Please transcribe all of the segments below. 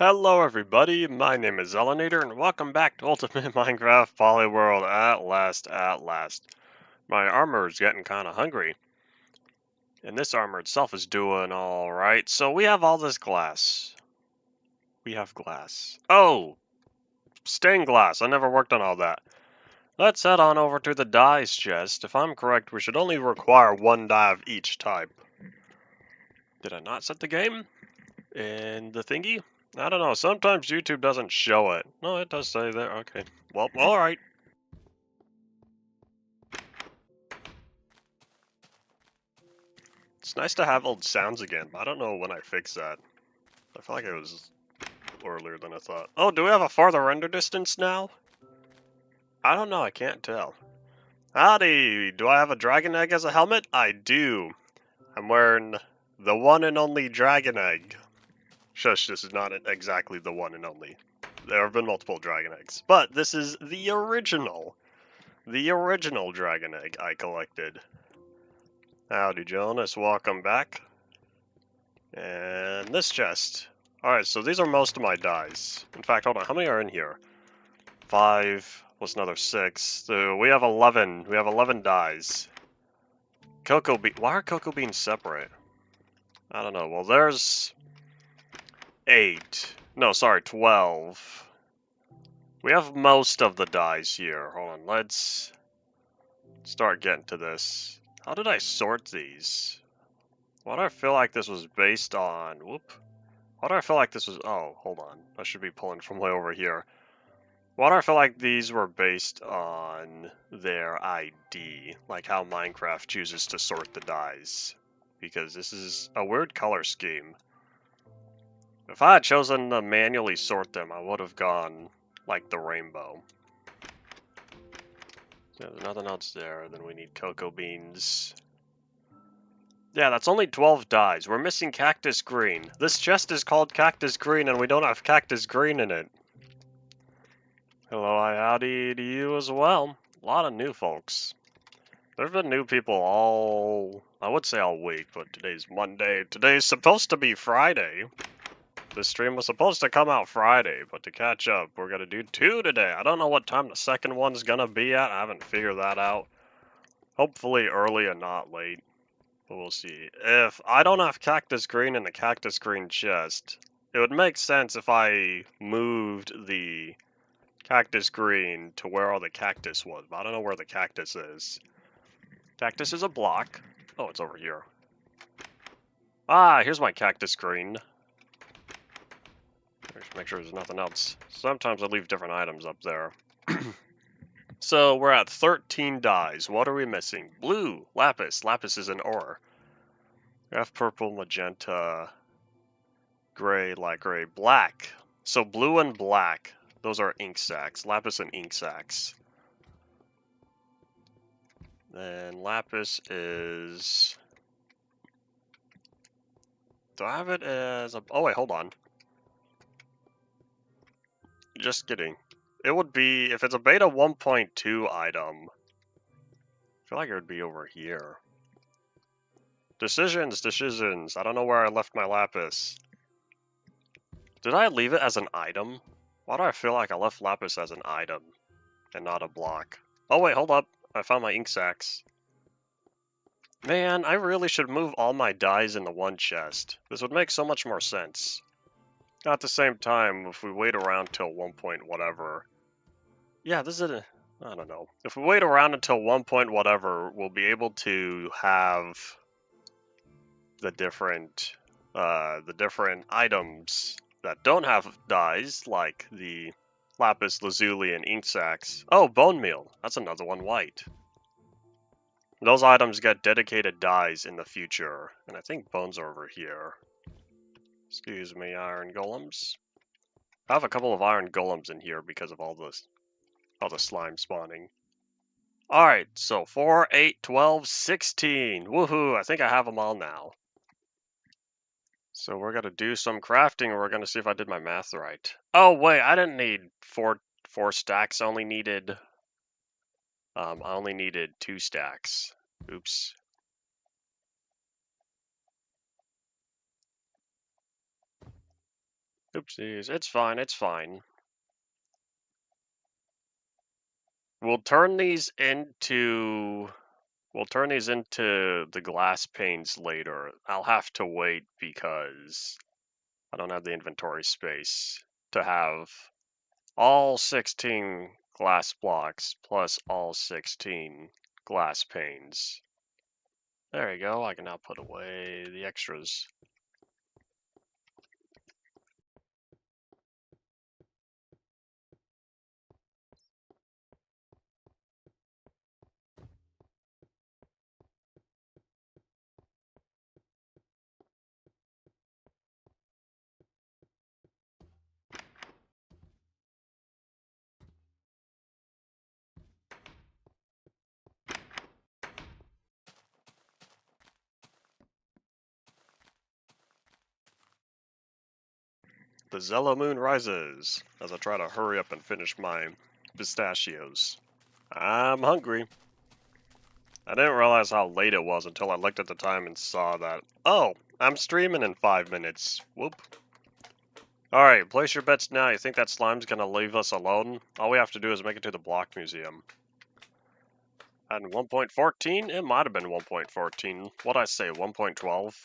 Hello everybody, my name is Elenator and welcome back to Ultimate Minecraft Polyworld at last. My armor is getting kinda hungry. And this armor itself is doing alright, so we have all this glass. We have glass. Oh! Stained glass, I never worked on all that. Let's head on over to the dyes chest. If I'm correct, we should only require one dye of each type. Did I not set the game? In the thingy? I don't know, sometimes YouTube doesn't show it. No, it does say there, okay. Well, alright. It's nice to have old sounds again, but I don't know when I fix that. I feel like it was earlier than I thought. Oh, do we have a farther render distance now? I don't know, I can't tell. Howdy! Do I have a dragon egg as a helmet? I do. I'm wearing the one and only dragon egg. Shush, this is not exactly the one and only. There have been multiple dragon eggs, but this is the original. The original dragon egg I collected. Howdy, Jonas. Welcome back. And this chest. Alright, so these are most of my dyes. In fact, hold on, how many are in here? 5 plus another 6. So we have 11. We have 11 dyes. Cocoa bean. Why are cocoa beans separate? I don't know. Well, there's 8. No, sorry, 12. We have most of the dyes here. Hold on, let's start getting to this. How did I sort these? Why do I feel like this was based on... Whoop. Why do I feel like this was... Oh, hold on. I should be pulling from way over here. Why do I feel like these were based on their ID? Like how Minecraft chooses to sort the dyes. Because this is a weird color scheme. If I had chosen to manually sort them, I would have gone like the rainbow. There's nothing else there. Then we need cocoa beans. Yeah, that's only 12 dyes. We're missing cactus green. This chest is called cactus green and we don't have cactus green in it. Hello, howdy to you as well. A lot of new folks. There's been new people I would say all week, but today's Monday. Today's supposed to be Friday. This stream was supposed to come out Friday, but to catch up, we're gonna do 2 today. I don't know what time the second one's gonna be at. I haven't figured that out. Hopefully early and not late. But we'll see. If I don't have cactus green in the cactus green chest, it would make sense if I moved the cactus green to where all the cactus was, but I don't know where the cactus is. Cactus is a block. Oh, it's over here. Ah, here's my cactus green. Just make sure there's nothing else. Sometimes I leave different items up there. So we're at 13 dyes. What are we missing? Blue, lapis. Lapis is an ore. We have purple, magenta, gray, light gray, black. So blue and black, those are ink sacs. Lapis and ink sacs. Then lapis is... Do I have it as a... Oh wait, hold on. Just kidding. It would be, if it's a beta 1.2 item, I feel like it would be over here. Decisions. I don't know where I left my lapis. Did I leave it as an item? Why do I feel like I left lapis as an item and not a block? Oh wait, hold up. I found my ink sacs. Man, I really should move all my dyes into one chest. This would make so much more sense. At the same time, if we wait around till 1 point whatever... Yeah, this is I don't know. If we wait around until 1 point whatever, we'll be able to have the different items that don't have dyes, like the lapis lazuli and ink sacs. Oh, bone meal. That's another one, white. Those items get dedicated dyes in the future, and I think bones are over here. Excuse me, iron golems. I have a couple of iron golems in here because of all the slime spawning. Alright, so 4, 8, 12, 16. Woohoo, I think I have them all now. So we're gonna do some crafting, and we're gonna see if I did my math right. Oh wait, I didn't need four stacks. I only needed 2 stacks. Oops. Oopsies, it's fine, it's fine. We'll turn these into the glass panes later. I'll have to wait because I don't have the inventory space to have all 16 glass blocks plus all 16 glass panes. There you go, I can now put away the extras. The Zello moon rises as I try to hurry up and finish my pistachios. I'm hungry. I didn't realize how late it was until I looked at the time and saw that, oh, I'm streaming in 5 minutes. Whoop. Alright, place your bets now. You think that slime's gonna leave us alone? All we have to do is make it to the block museum. And 1.14? It might have been 1.14. What'd I say, 1.12?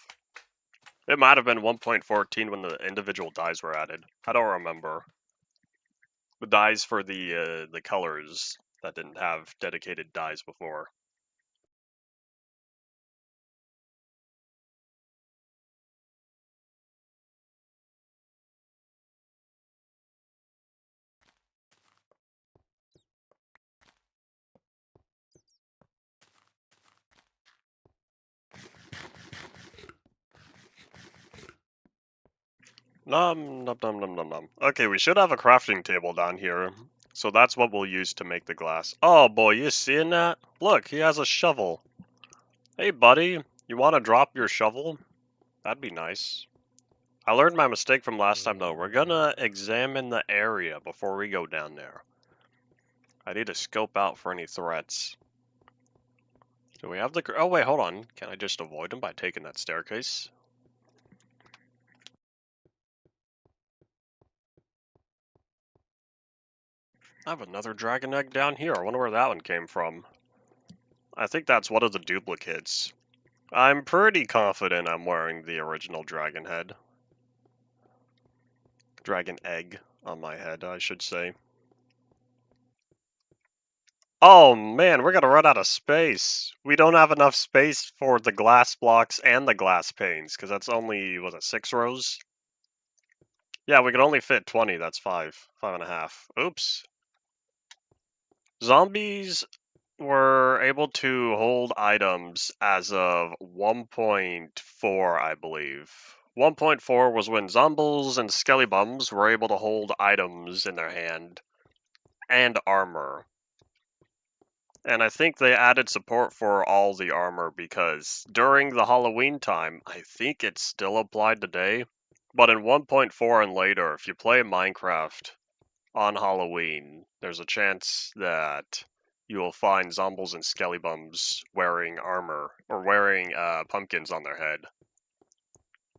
It might have been 1.14 when the individual dyes were added. I don't remember. The dyes for the colors that didn't have dedicated dyes before. Nom nom nom nom nom nom. Okay, we should have a crafting table down here. So that's what we'll use to make the glass. Oh boy, you seeing that? Look, he has a shovel. Hey buddy, you want to drop your shovel? That'd be nice. I learned my mistake from last time though. We're gonna examine the area before we go down there. I need to scope out for any threats. Do we have the... Oh wait, hold on. Can I just avoid them by taking that staircase? I have another dragon egg down here. I wonder where that one came from. I think that's one of the duplicates. I'm pretty confident I'm wearing the original dragon head. Dragon egg on my head, I should say. Oh man, we're gonna run out of space. We don't have enough space for the glass blocks and the glass panes, because that's only, was it 6 rows? Yeah, we can only fit 20, that's 5.5. Oops. Zombies were able to hold items as of 1.4, I believe. 1.4 was when zombies and skellybums were able to hold items in their hand and armor. And I think they added support for all the armor because during the Halloween time, I think it's still applied today. But in 1.4 and later, if you play Minecraft on Halloween, there's a chance that you will find zombies and skellybums wearing armor or wearing pumpkins on their head.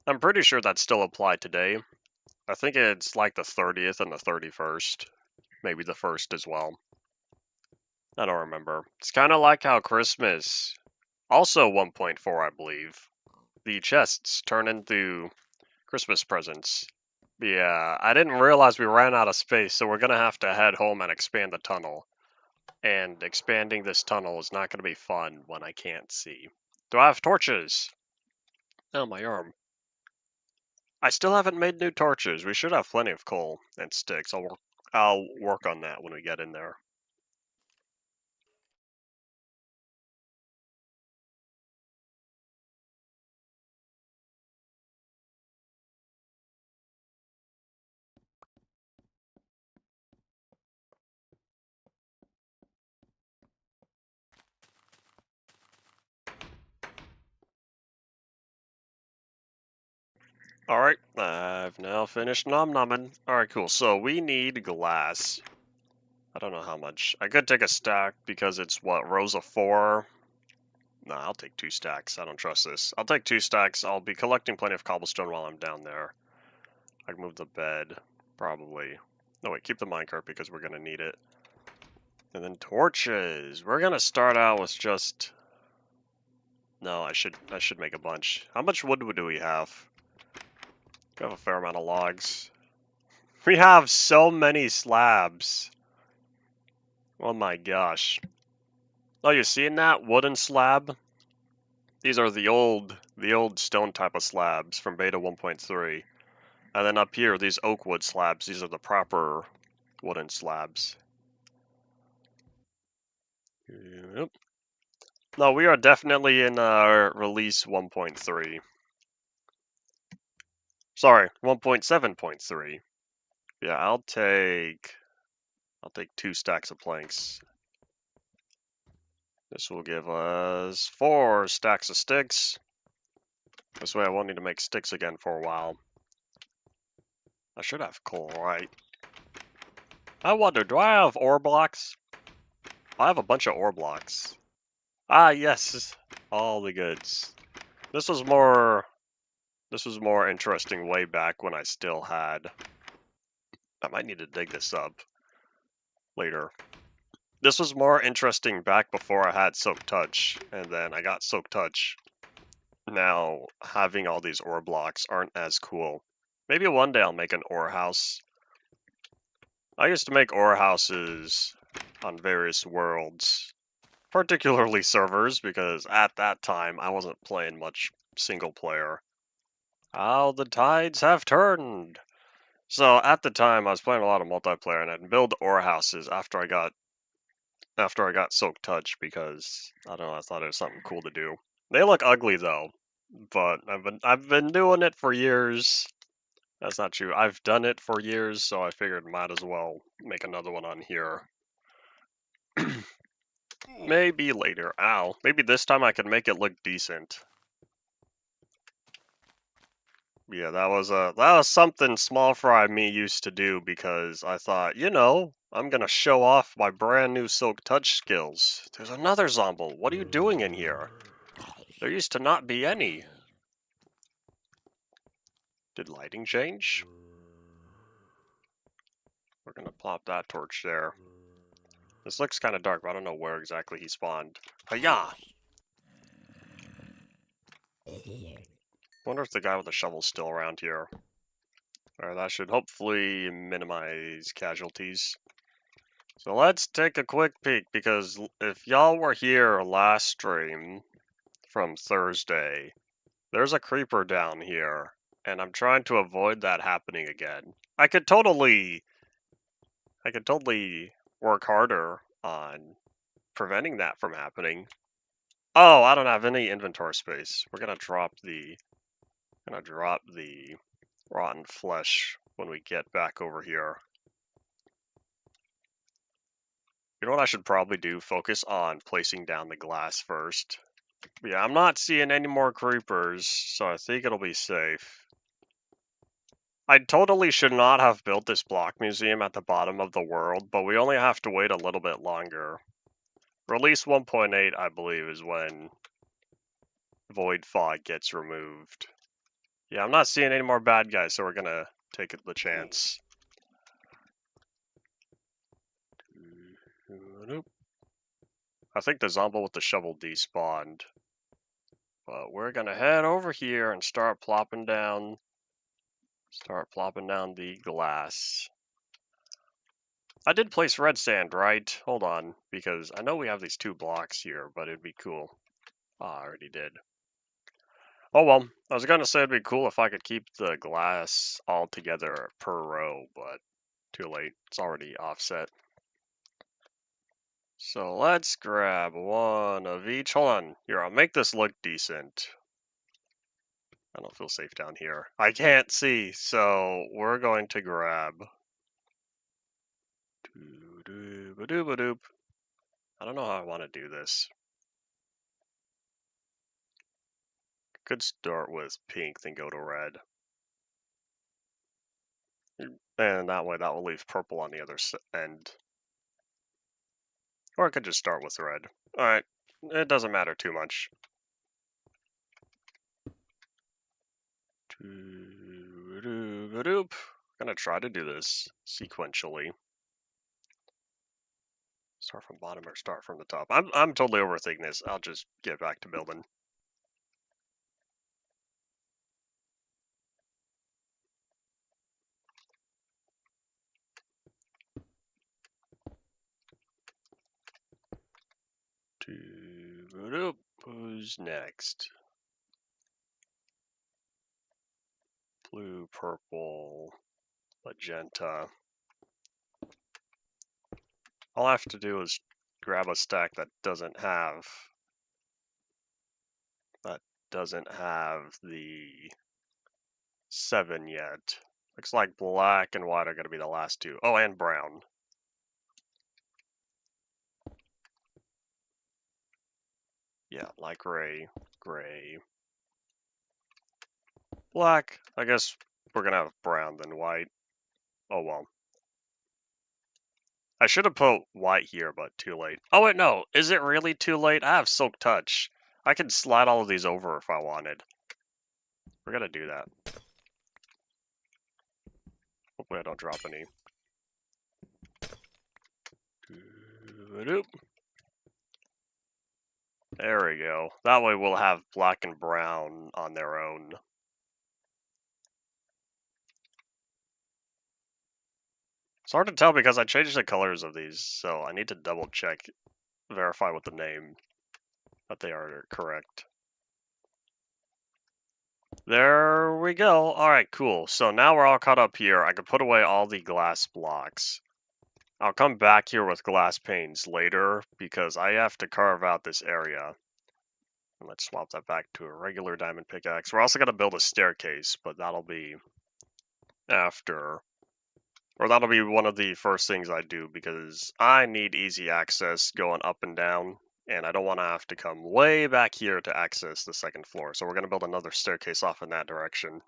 I'm pretty sure that's still applied today. I think it's like the 30th and the 31st, maybe the 1st as well. I don't remember. It's kind of like how Christmas, also 1.4, I believe, the chests turn into Christmas presents. Yeah, I didn't realize we ran out of space, so we're gonna have to head home and expand the tunnel. And expanding this tunnel is not gonna be fun when I can't see. Do I have torches? Oh, my arm. I still haven't made new torches. We should have plenty of coal and sticks. I'll work on that when we get in there. Alright, I've now finished nom nomming. Alright, cool. So we need glass. I don't know how much. I could take a stack because it's what, rows of 4? No, I'll take 2 stacks. I don't trust this. I'll take 2 stacks. I'll be collecting plenty of cobblestone while I'm down there. I can move the bed, probably. No, wait, keep the minecart because we're gonna need it. And then torches. We're gonna start out with just... No, I should make a bunch. How much wood do we have? We have a fair amount of logs. We have so many slabs. Oh my gosh. Oh, you seeing that wooden slab? These are the old stone type of slabs from beta 1.3. And then up here, these oak wood slabs, these are the proper wooden slabs. Yep. No, we are definitely in release 1.3. Sorry, 1.7.3. Yeah, I'll take 2 stacks of planks. This will give us 4 stacks of sticks. This way I won't need to make sticks again for a while. I should have coal, right? I wonder, do I have ore blocks? I have a bunch of ore blocks. Ah, yes, all the goods. This was more interesting way back when I still had... I might need to dig this up later. This was more interesting back before I had Soak Touch, and then I got Soak Touch. Now, having all these ore blocks aren't as cool. Maybe one day I'll make an ore house. I used to make ore houses on various worlds, particularly servers, because at that time I wasn't playing much single player. How the tides have turned! So at the time I was playing a lot of multiplayer, and I'd build ore houses after I got Soak Touch because I don't know, I thought it was something cool to do. They look ugly though, but I've been doing it for years. That's not true. I've done it for years, so I figured might as well make another one on here. Maybe later. Ow. Maybe this time I can make it look decent. Yeah, that was something Small Fry me used to do because I thought, you know, I'm gonna show off my brand new Silk Touch skills. There's another Zomble. What are you doing in here? There used to not be any. Did lighting change? We're gonna plop that torch there. This looks kind of dark, but I don't know where exactly he spawned. Hiya! Wonder if the guy with the shovel's still around here. Alright, that should hopefully minimize casualties. So let's take a quick peek, because if y'all were here last stream from Thursday, there's a creeper down here, and I'm trying to avoid that happening again. I could totally work harder on preventing that from happening. Oh, I don't have any inventory space. We're gonna drop the rotten flesh when we get back over here. You know what I should probably do? Focus on placing down the glass first. Yeah, I'm not seeing any more creepers, so I think it'll be safe. I totally should not have built this block museum at the bottom of the world, but we only have to wait a little bit longer. Release 1.8, I believe, is when Void Fog gets removed. Yeah, I'm not seeing any more bad guys, so we're gonna take the chance. I think the Zombo with the shovel despawned. But we're gonna head over here and start plopping down the glass. I did place red sand, right? Hold on, because I know we have these 2 blocks here, but it'd be cool. Ah, I already did. Oh well, I was gonna say it'd be cool if I could keep the glass all together per row, but too late. It's already offset. So let's grab one of each. Hold on. Here, I'll make this look decent. I don't feel safe down here. I can't see, so we're going to grab... I don't know how I want to do this. Could start with pink, then go to red. And that way that will leave purple on the other end. Or I could just start with red. Alright, it doesn't matter too much. I'm gonna try to do this sequentially. Start from bottom or start from the top? I'm totally overthinking this. I'll just get back to building. Who's next? Blue, purple, magenta. All I have to do is grab a stack that doesn't have the 7 yet. Looks like black and white are going to be the last two. Oh, and brown. Yeah, like gray, black. I guess we're going to have brown then white. Oh well. I should have put white here, but too late. Oh wait, no. Is it really too late? I have Silk Touch. I could slide all of these over if I wanted. We're going to do that. Hopefully I don't drop any. There we go. That way we'll have black and brown on their own. It's hard to tell because I changed the colors of these, so I need to double check, verify with the name that they are correct. There we go. Alright, cool. So now we're all caught up here. I can put away all the glass blocks. I'll come back here with glass panes later because I have to carve out this area. And let's swap that back to a regular diamond pickaxe. We're also going to build a staircase, but that'll be after. Or that'll be one of the first things I do because I need easy access going up and down. And I don't want to have to come way back here to access the second floor. So we're going to build another staircase off in that direction.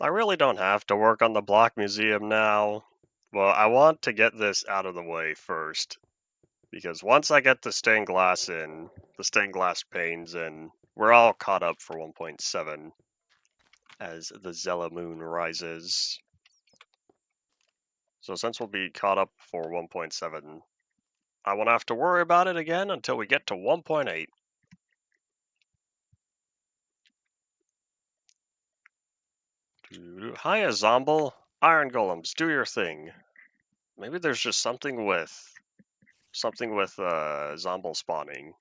I really don't have to work on the block museum now. Well, I want to get this out of the way first. Because once I get the stained glass in, the stained glass panes in, we're all caught up for 1.7 as the Zella moon rises. So since we'll be caught up for 1.7, I won't have to worry about it again until we get to 1.8. Hiya, Zomble. Iron Golems, do your thing. Maybe there's just something with Zomble spawning.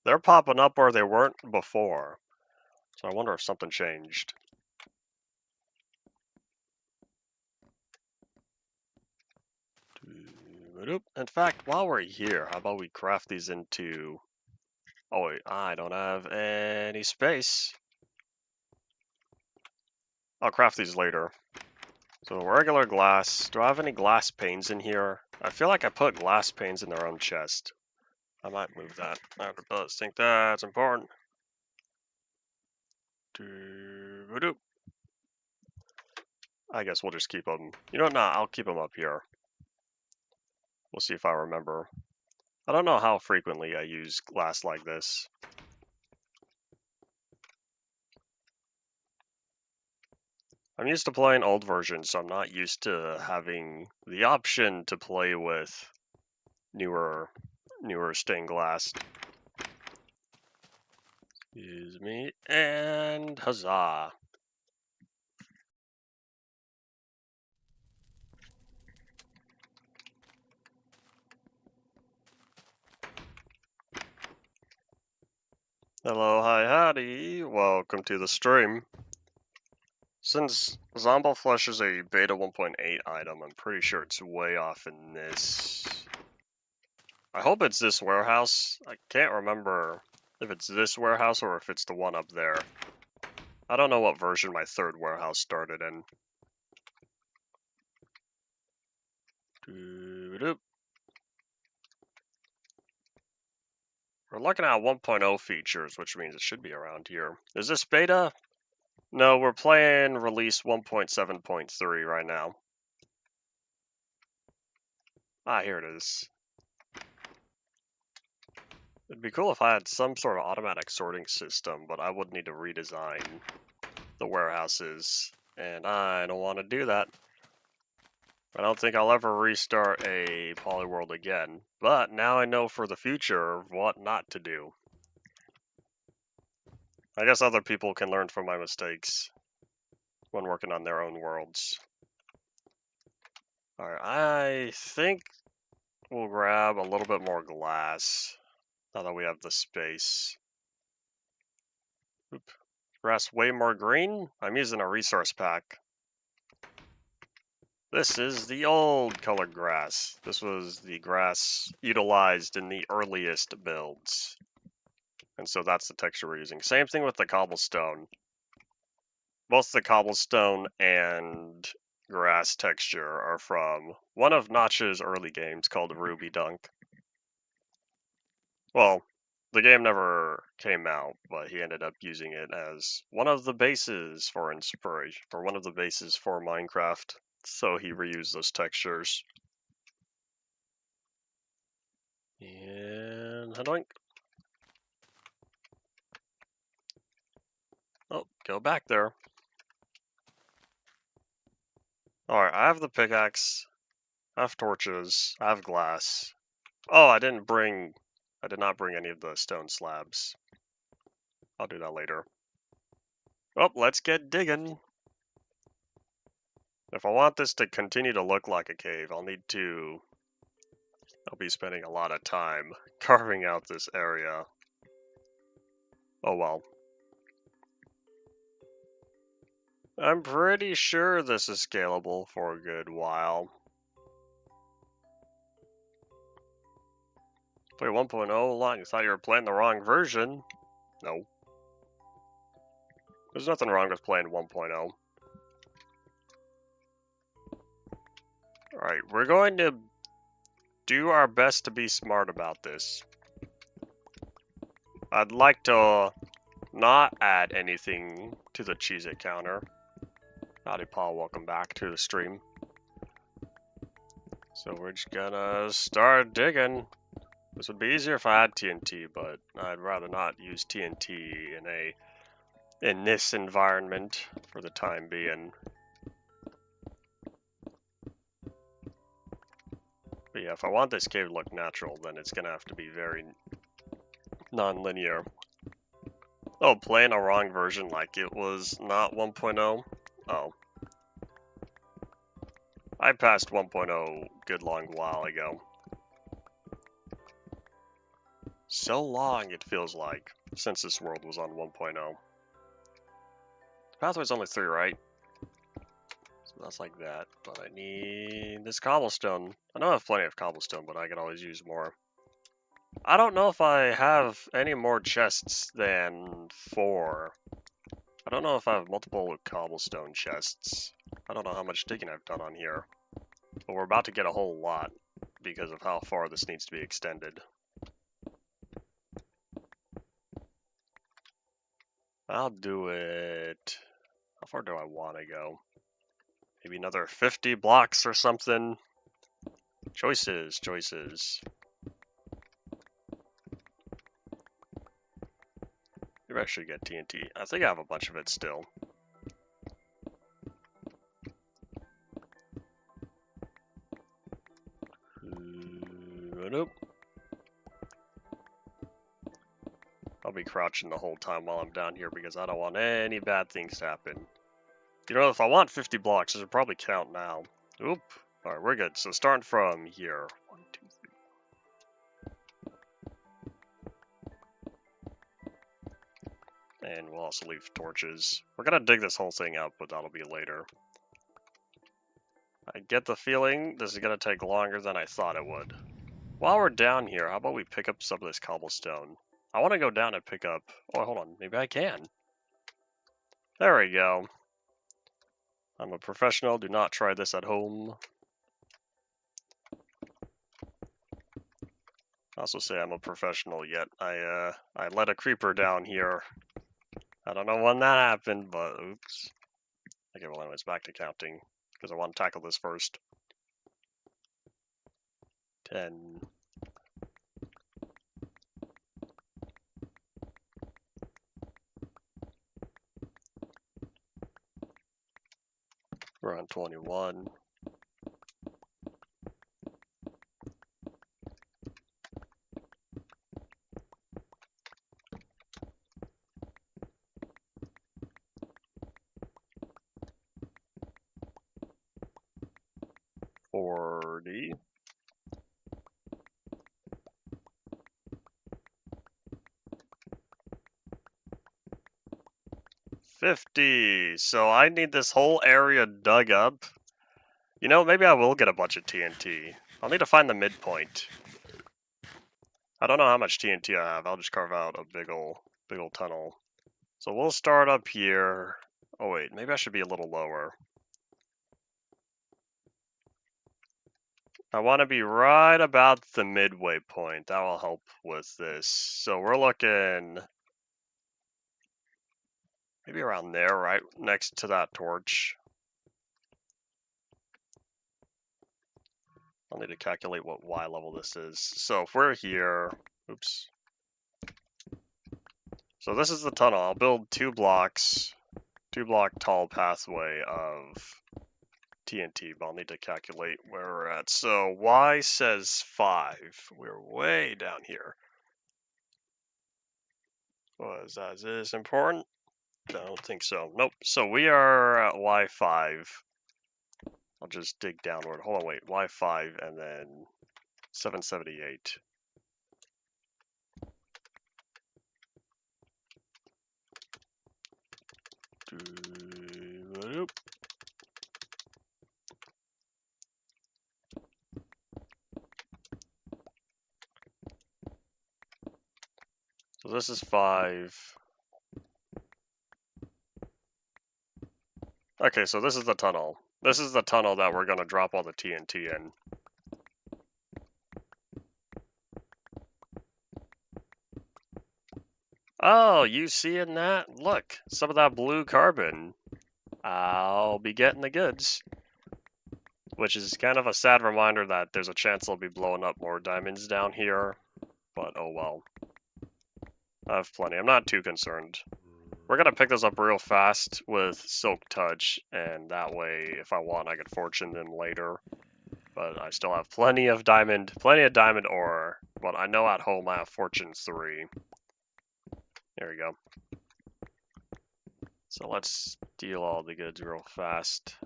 They're popping up where they weren't before. So I wonder if something changed. In fact, while we're here, how about we craft these into... Oh wait, I don't have any space. I'll craft these later. So regular glass. Do I have any glass panes in here? I feel like I put glass panes in their own chest. I might move that. I don't think that's important. I guess we'll just keep them. You know what? Nah, I'll keep them up here. We'll see if I remember. I don't know how frequently I use glass like this. I'm used to playing old versions, so I'm not used to having the option to play with newer stained glass. Excuse me, and huzzah. Hello, hi, howdy, welcome to the stream. Since Zomble Flesh is a beta 1.8 item, I'm pretty sure it's way off in this. I hope it's this warehouse. I can't remember if it's this warehouse or if it's the one up there. I don't know what version my third warehouse started in. We're looking at 1.0 features, which means it should be around here. Is this beta? No, we're playing release 1.7.3 right now. Ah, here it is. It'd be cool if I had some sort of automatic sorting system, but I would need to redesign the warehouses, and I don't want to do that. I don't think I'll ever restart a Polyworld again, but now I know for the future what not to do. I guess other people can learn from my mistakes when working on their own worlds. Alright, I think we'll grab a little bit more glass now that we have the space. Oop. Grass way more green? I'm using a resource pack. This is the old colored grass. This was the grass utilized in the earliest builds. And so that's the texture we're using. Same thing with the cobblestone. Both the cobblestone and grass texture are from one of Notch's early games called Ruby Dunk. Well, the game never came out, but he ended up using it as one of the bases for inspiration, for one of the bases for Minecraft. So he reused those textures. And doink. Oh, go back there. Alright, I have the pickaxe. I have torches. I have glass. Oh, I did not bring any of the stone slabs. I'll do that later. Oh, let's get digging. If I want this to continue to look like a cave, I'll be spending a lot of time carving out this area. Oh well. I'm pretty sure this is scalable for a good while. Play 1.0 line, you thought you were playing the wrong version? No. There's nothing wrong with playing 1.0. Alright, we're going to do our best to be smart about this. I'd like to not add anything to the Cheez-It counter. Howdy Paul, welcome back to the stream. So we're just gonna start digging. This would be easier if I had TNT, but I'd rather not use TNT in this environment for the time being. But yeah, if I want this cave to look natural, then it's gonna have to be very non-linear. Oh, playing a wrong version like it was not 1.0? Oh. I passed 1.0 good long while ago. So long it feels like, since this world was on 1.0. The pathway's only 3, right? So that's like that, but I need this cobblestone. I know I have plenty of cobblestone, but I could always use more. I don't know if I have any more chests than 4. I don't know if I have multiple cobblestone chests. I don't know how much digging I've done on here. But we're about to get a whole lot because of how far this needs to be extended. I'll do it. How far do I want to go? Maybe another 50 blocks or something? Choices, choices. Maybe I should get TNT. I think I have a bunch of it still. Nope. I'll be crouching the whole time while I'm down here because I don't want any bad things to happen. You know, if I want 50 blocks, this would probably count now. Oop. Alright, we're good. So starting from here. 1, 2, 3. And we'll also leave torches. We're gonna dig this whole thing up, but that'll be later. I get the feeling this is gonna take longer than I thought it would. While we're down here, how about we pick up some of this cobblestone? I want to go down and pick up... Oh, hold on. Maybe I can. There we go. I'm a professional. Do not try this at home. I also say I'm a professional, yet I let a creeper down here. I don't know when that happened, but oops. Okay, well anyways, back to counting, because I want to tackle this first. 10. Around 21. $40. 50. So I need this whole area dug up. You know, maybe I will get a bunch of TNT. I'll need to find the midpoint. I don't know how much TNT I have. I'll just carve out a big ol' tunnel. So we'll start up here. Oh wait, maybe I should be a little lower. I want to be right about the midway point. That will help with this. So we're looking maybe around there, right next to that torch. I'll need to calculate what Y level this is. So if we're here, oops. So this is the tunnel. I'll build 2 blocks, 2-block tall pathway of TNT, but I'll need to calculate where we're at. So Y says 5. We're way down here. Is this important? I don't think so. Nope. So we are at Y5. I'll just dig downward. Hold on, wait. Y5 and then 778. So this is 5. Okay, so this is the tunnel. This is the tunnel that we're going to drop all the TNT in. Oh, you seeing that? Look, some of that blue carbon. I'll be getting the goods. Which is kind of a sad reminder that there's a chance I'll be blowing up more diamonds down here. But oh well. I have plenty. I'm not too concerned. We're going to pick this up real fast with Silk Touch, and that way, if I want, I could fortune them later. But I still have plenty of diamond ore. But I know at home I have Fortune 3. There we go. So let's steal all the goods real fast.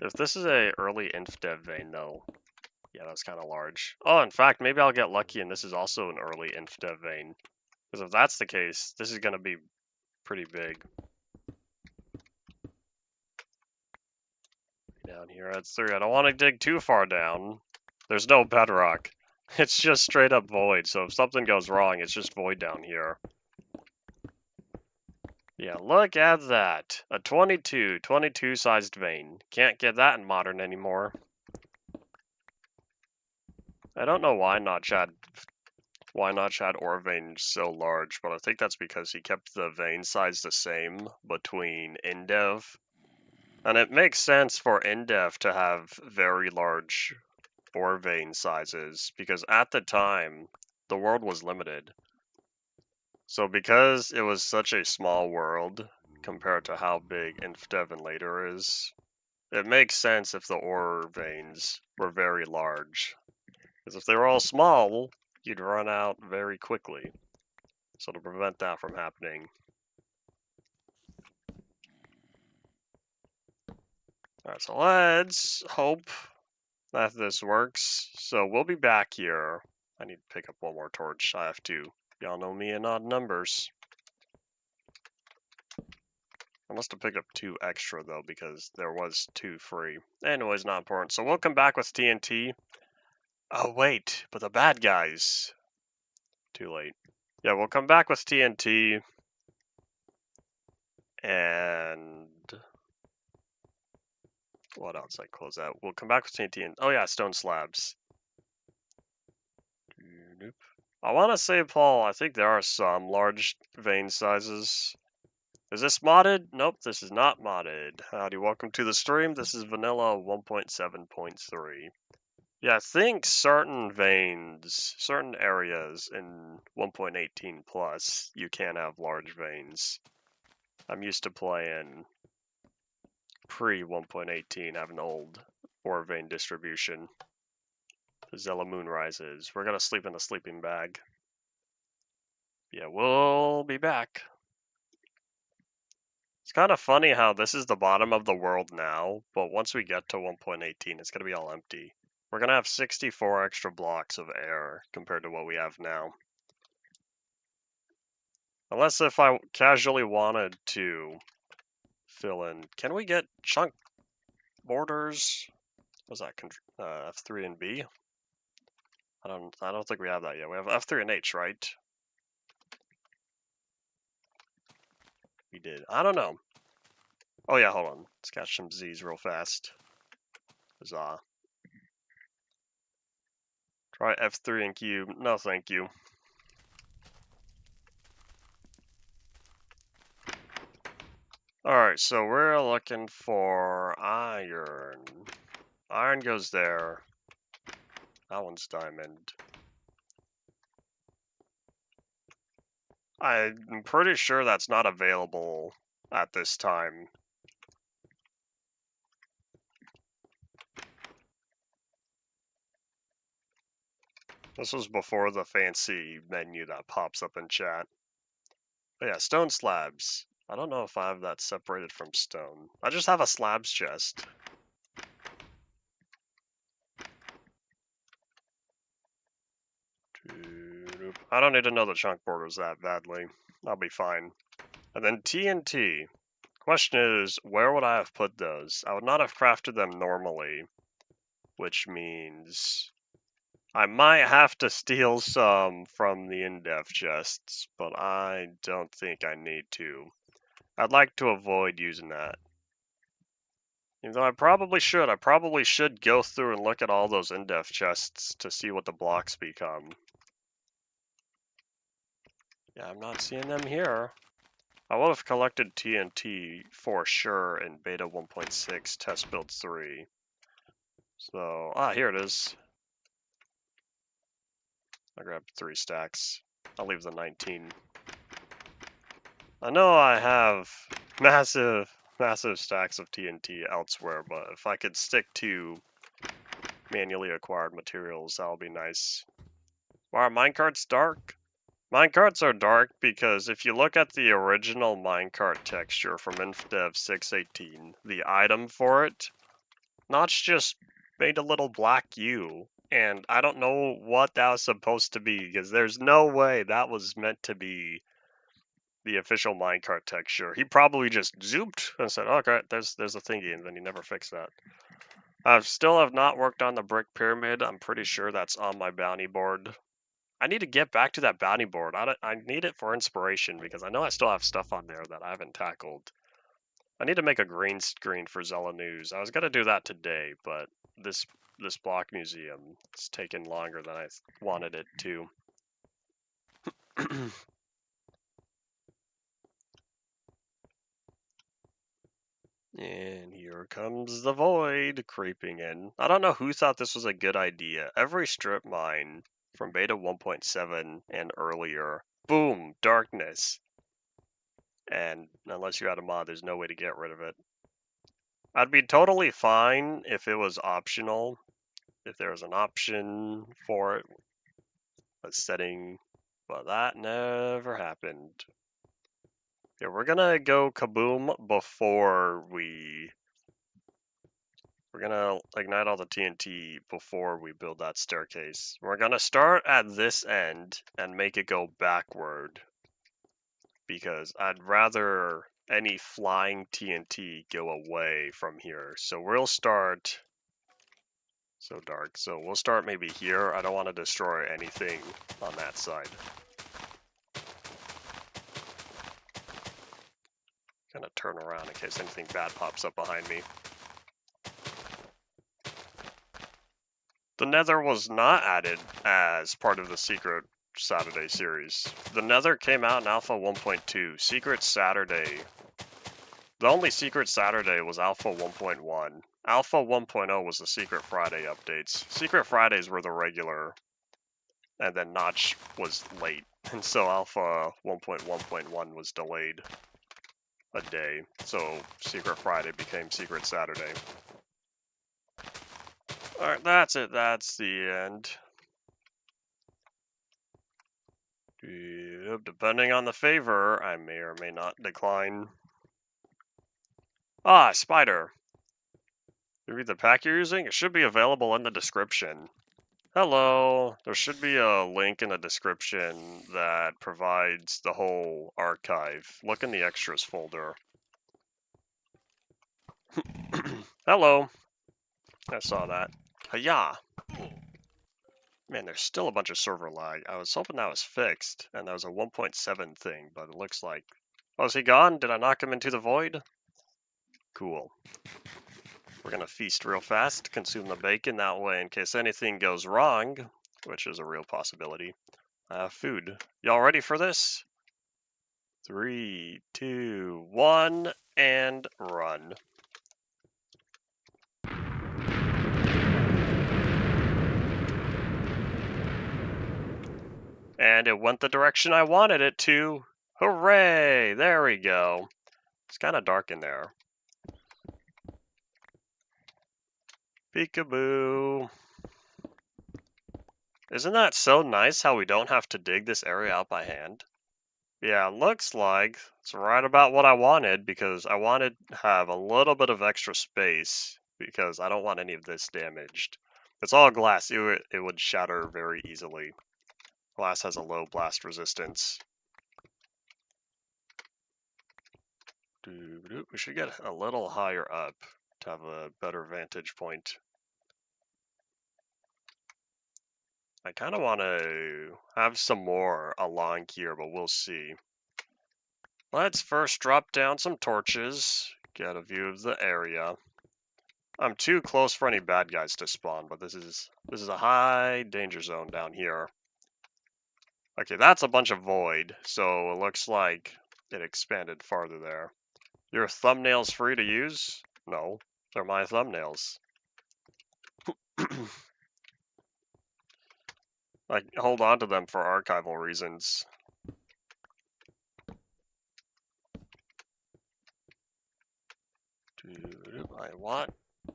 If this is a early inf dev vein, though, yeah, that's kind of large. Oh, in fact, maybe I'll get lucky and this is also an early inf dev vein. Because if that's the case, this is going to be pretty big. Down here at 3. I don't want to dig too far down. There's no bedrock. It's just straight up void, so if something goes wrong, it's just void down here. Yeah, look at that. A 22 sized vein. Can't get that in modern anymore. I don't know why Notchad ore vein so large, but I think that's because he kept the vein size the same between Indev. And it makes sense for Indev to have very large ore vein sizes, because at the time, the world was limited. So because it was such a small world compared to how big InfDev and later is, it makes sense if the ore veins were very large. Because if they were all small, you'd run out very quickly. So to prevent that from happening. Alright, so let's hope that this works. So we'll be back here. I need to pick up one more torch. I have to. Y'all know me in odd numbers. I must have picked up 2 extra, though, because there was 2 free. Anyways, not important. So we'll come back with TNT. Oh, wait, but the bad guys. Too late. Yeah, we'll come back with TNT. And what else I close out? We'll come back with TNT and, oh yeah, stone slabs. Nope. I want to say, Paul, I think there are some large vein sizes. Is this modded? Nope, this is not modded. Howdy, welcome to the stream. This is vanilla 1.7.3. Yeah, I think certain veins, certain areas in 1.18 plus, you can have large veins. I'm used to playing pre 1.18 have an old 4-vein distribution. The Zella moon rises. We're gonna sleep in a sleeping bag. Yeah, we'll be back. It's kind of funny how this is the bottom of the world now, but once we get to 1.18, it's gonna be all empty. We're gonna have 64 extra blocks of air compared to what we have now. Unless if I casually wanted to fill in, can we get chunk borders? What's that? F3 and B? I don't think we have that yet. We have F3 and H, right? We did. I don't know. Oh yeah, hold on. Let's catch some Z's real fast. Huzzah. Try F3 and cube. No, thank you. Alright, so we're looking for iron. Iron goes there. That one's diamond. I'm pretty sure that's not available at this time. This was before the fancy menu that pops up in chat. But yeah, stone slabs. I don't know if I have that separated from stone. I just have a slabs chest. I don't need to know the chunk borders that badly. I'll be fine. And then TNT. Question is, where would I have put those? I would not have crafted them normally, which means I might have to steal some from the in-depth chests, but I don't think I need to. I'd like to avoid using that. Even though I probably should go through and look at all those in-depth chests to see what the blocks become. Yeah, I'm not seeing them here. I would have collected TNT for sure in beta 1.6 test build 3. So, here it is. I grabbed 3 stacks. I'll leave the 19. I know I have massive stacks of TNT elsewhere, but if I could stick to manually acquired materials, that would be nice. Why are minecarts dark? Minecarts are dark because if you look at the original minecart texture from InfDev 6.18, the item for it, Notch just made a little black U, and I don't know what that was supposed to be, because there's no way that was meant to be the official minecart texture. He probably just zoomed and said, okay, there's a thingy, and then he never fixed that. I still have not worked on the brick pyramid. I'm pretty sure that's on my bounty board. I need to get back to that bounty board. I need it for inspiration, because I know I still have stuff on there that I haven't tackled. I need to make a green screen for Zella News. I was gonna do that today, but this block museum is taking longer than I wanted it to. And here comes the void creeping in. I don't know who thought this was a good idea. Every strip mine from beta 1.7 and earlier, boom, darkness. And unless you had a mod, there's no way to get rid of it. I'd be totally fine if it was optional, if there was an option for it, a setting, but that never happened. Yeah, we're gonna go kaboom before we're gonna ignite all the TNT before we build that staircase. We're gonna start at this end and make it go backward, because I'd rather any flying TNT go away from here. So we'll start... So dark. So we'll start maybe here. I don't want to destroy anything on that side. Gonna turn around in case anything bad pops up behind me. The Nether was not added as part of the Secret Saturday series. The Nether came out in Alpha 1.2. Secret Saturday. The only Secret Saturday was Alpha 1.1. Alpha 1.0 was the Secret Friday updates. Secret Fridays were the regular, and then Notch was late, and so Alpha 1.1.1 was delayed. a day, so Secret Friday became Secret Saturday. Alright, that's it. That's the end. Depending on the favor, I may or may not decline. Ah, spider. You read the pack you're using? It should be available in the description. Hello. There should be a link in the description that provides the whole archive. Look in the extras folder. Hello. I saw that. Hiya. Man, there's still a bunch of server lag. I was hoping that was fixed, and that was a 1.7 thing, but it looks like... Oh, is he gone? Did I knock him into the void? Cool. We're gonna feast real fast, consume the bacon that way in case anything goes wrong, which is a real possibility. Food. Y'all ready for this? 3, 2, 1, and run. And it went the direction I wanted it to. Hooray! There we go. It's kind of dark in there. Peekaboo. Isn't that so nice how we don't have to dig this area out by hand? Yeah, looks like it's right about what I wanted because I wanted to have a little bit of extra space because I don't want any of this damaged. It's all glass. It would shatter very easily. Glass has a low blast resistance. We should get a little higher up to have a better vantage point. I kind of want to have some more along here, but we'll see. Let's first drop down some torches, get a view of the area. I'm too close for any bad guys to spawn, but this is a high danger zone down here. Okay, that's a bunch of void, so it looks like it expanded farther there. Your thumbnails free to use? No, they're my thumbnails. I hold on to them for archival reasons. I want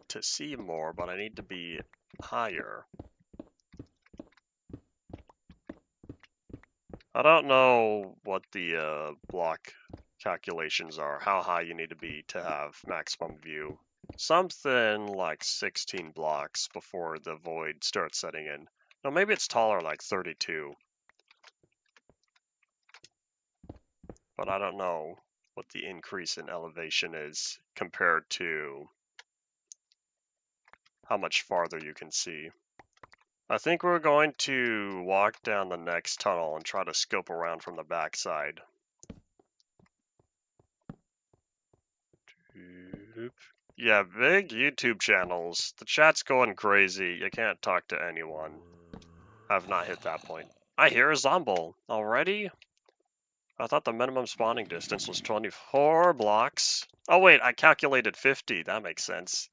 to see more, but I need to be higher. I don't know what the block calculations are, how high you need to be to have maximum view. Something like 16 blocks before the void starts setting in. No, maybe it's taller, like 32. But I don't know what the increase in elevation is compared to how much farther you can see. I think we're going to walk down the next tunnel and try to scope around from the backside. Yeah, big YouTube channels. The chat's going crazy. You can't talk to anyone. I've not hit that point. I hear a zombo. Already? I thought the minimum spawning distance was 24 blocks. Oh wait, I calculated 50. That makes sense.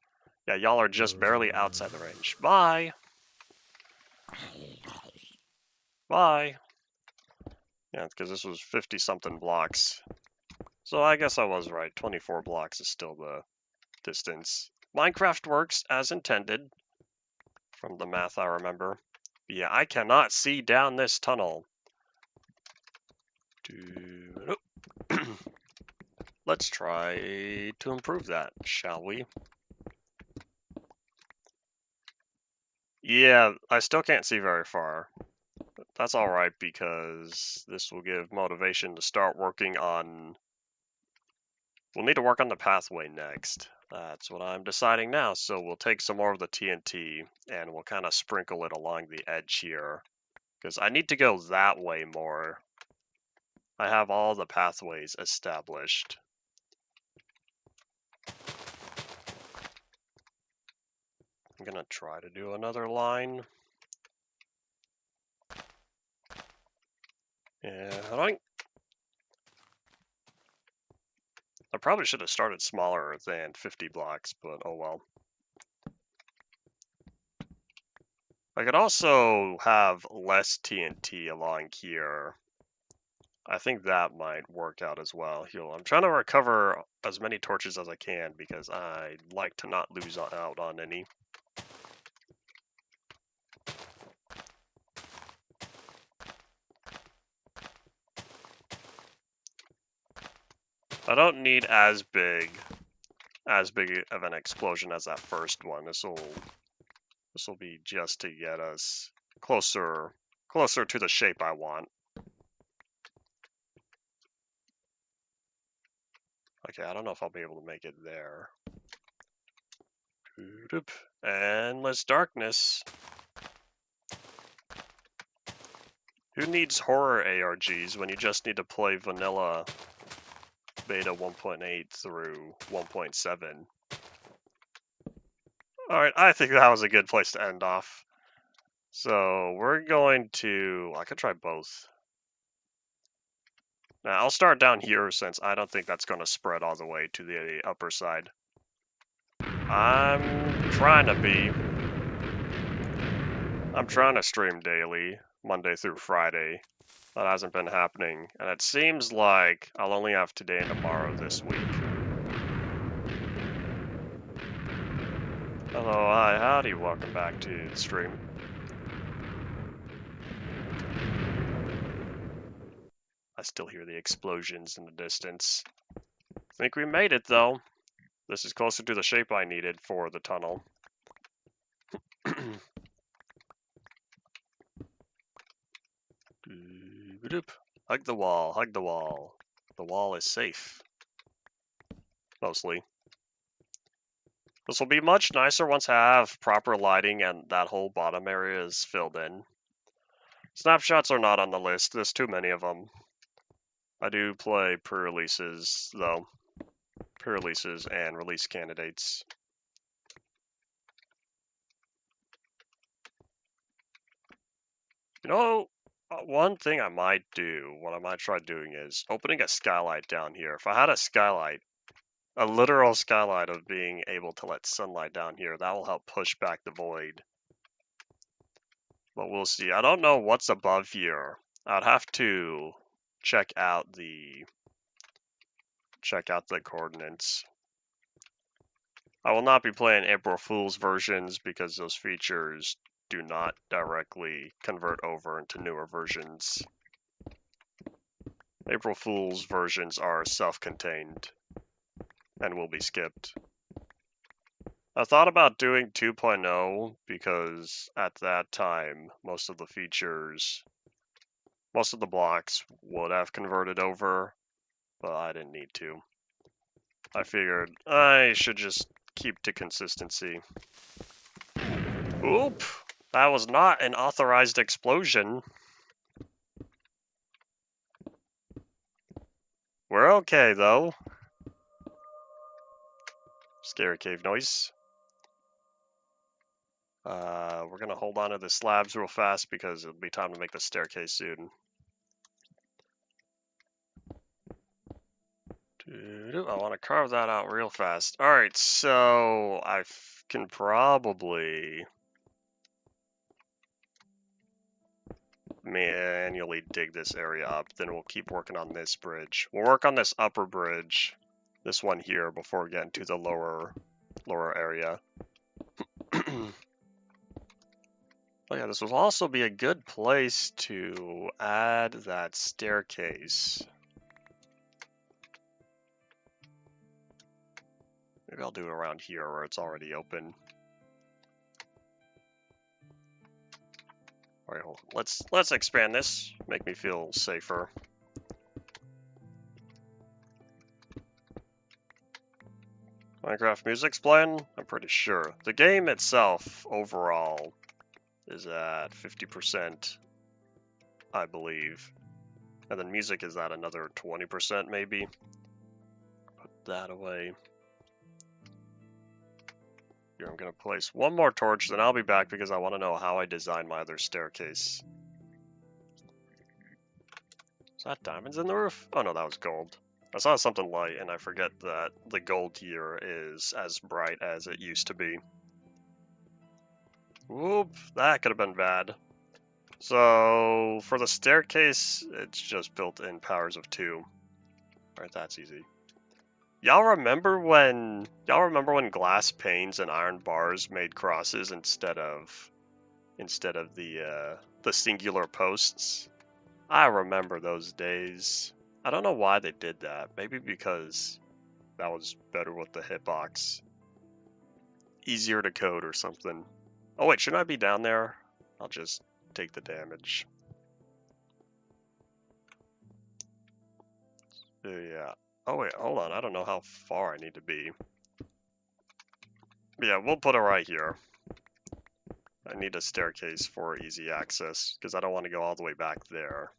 Yeah, y'all are just barely outside the range. Bye! Bye! Yeah, because this was 50-something blocks. So I guess I was right. 24 blocks is still the distance. Minecraft works as intended, from the math I remember. But yeah, I cannot see down this tunnel. Let's try to improve that, shall we? Yeah, I still can't see very far. That's alright because this will give motivation to start working on... We'll need to work on the pathway next. That's what I'm deciding now. So we'll take some more of the TNT and we'll kind of sprinkle it along the edge here. Because I need to go that way more. I have all the pathways established. I'm gonna try to do another line. Yeah, I probably should have started smaller than 50 blocks, but oh well. I could also have less TNT along here. I think that might work out as well. I'm trying to recover as many torches as I can because I like to not lose out on any. I don't need as big of an explosion as that first one. This will be just to get us closer to the shape I want. Okay, I don't know if I'll be able to make it there. Endless darkness. Who needs horror ARGs when you just need to play vanilla beta 1.8 through 1.7? Alright, I think that was a good place to end off. So we're going to... I could try both. Now, I'll start down here since I don't think that's going to spread all the way to the upper side. I'm trying to stream daily, Monday through Friday. That hasn't been happening, and it seems like I'll only have today and tomorrow this week. Hello, hi, howdy, welcome back to the stream. I still hear the explosions in the distance. I think we made it, though. This is closer to the shape I needed for the tunnel. Hug the wall, hug the wall. The wall is safe. Mostly. This will be much nicer once I have proper lighting and that whole bottom area is filled in. Snapshots are not on the list, there's too many of them. I do play pre-releases, though. Pre-releases and release candidates. You know, one thing I might do, what I might try doing is opening a skylight down here. If I had a skylight, a literal skylight of being able to let sunlight down here, that will help push back the void. But we'll see. I don't know what's above here. I'd have to check out the coordinates. I will not be playing April Fool's versions because those features do not directly convert over into newer versions. April Fool's versions are self-contained and will be skipped. I thought about doing 2.0 because at that time, most of the blocks would have converted over, but I didn't need to. I figured I should just keep to consistency. Oop! That was not an authorized explosion. We're okay, though. Scary cave noise. We're gonna hold on to the slabs real fast because it'll be time to make the staircase soon. I want to carve that out real fast. Alright, so I can probably manually dig this area up. Then we'll keep working on this bridge. We'll work on this upper bridge, this one here, before we get into the lower area. Oh yeah, this will also be a good place to add that staircase. Maybe I'll do it around here where it's already open. Alright, let's expand this. Make me feel safer. Minecraft music's playing? I'm pretty sure. The game itself, overall, is at 50%, I believe. And then music is at another 20% maybe. Put that away. Here, I'm gonna place one more torch, then I'll be back because I want to know how I designed my other staircase. Is that diamonds in the roof? Oh no, that was gold. I saw something light and I forget that the gold here is as bright as it used to be. Whoop, that could have been bad. So for the staircase, it's just built in powers of 2. Alright, that's easy. Y'all remember when glass panes and iron bars made crosses instead of the singular posts? I remember those days. I don't know why they did that. Maybe because that was better with the hitbox. Easier to code or something. Oh wait, shouldn't I be down there? I'll just take the damage. Yeah. Oh wait, hold on. I don't know how far I need to be. Yeah, we'll put it right here. I need a staircase for easy access, because I don't want to go all the way back there.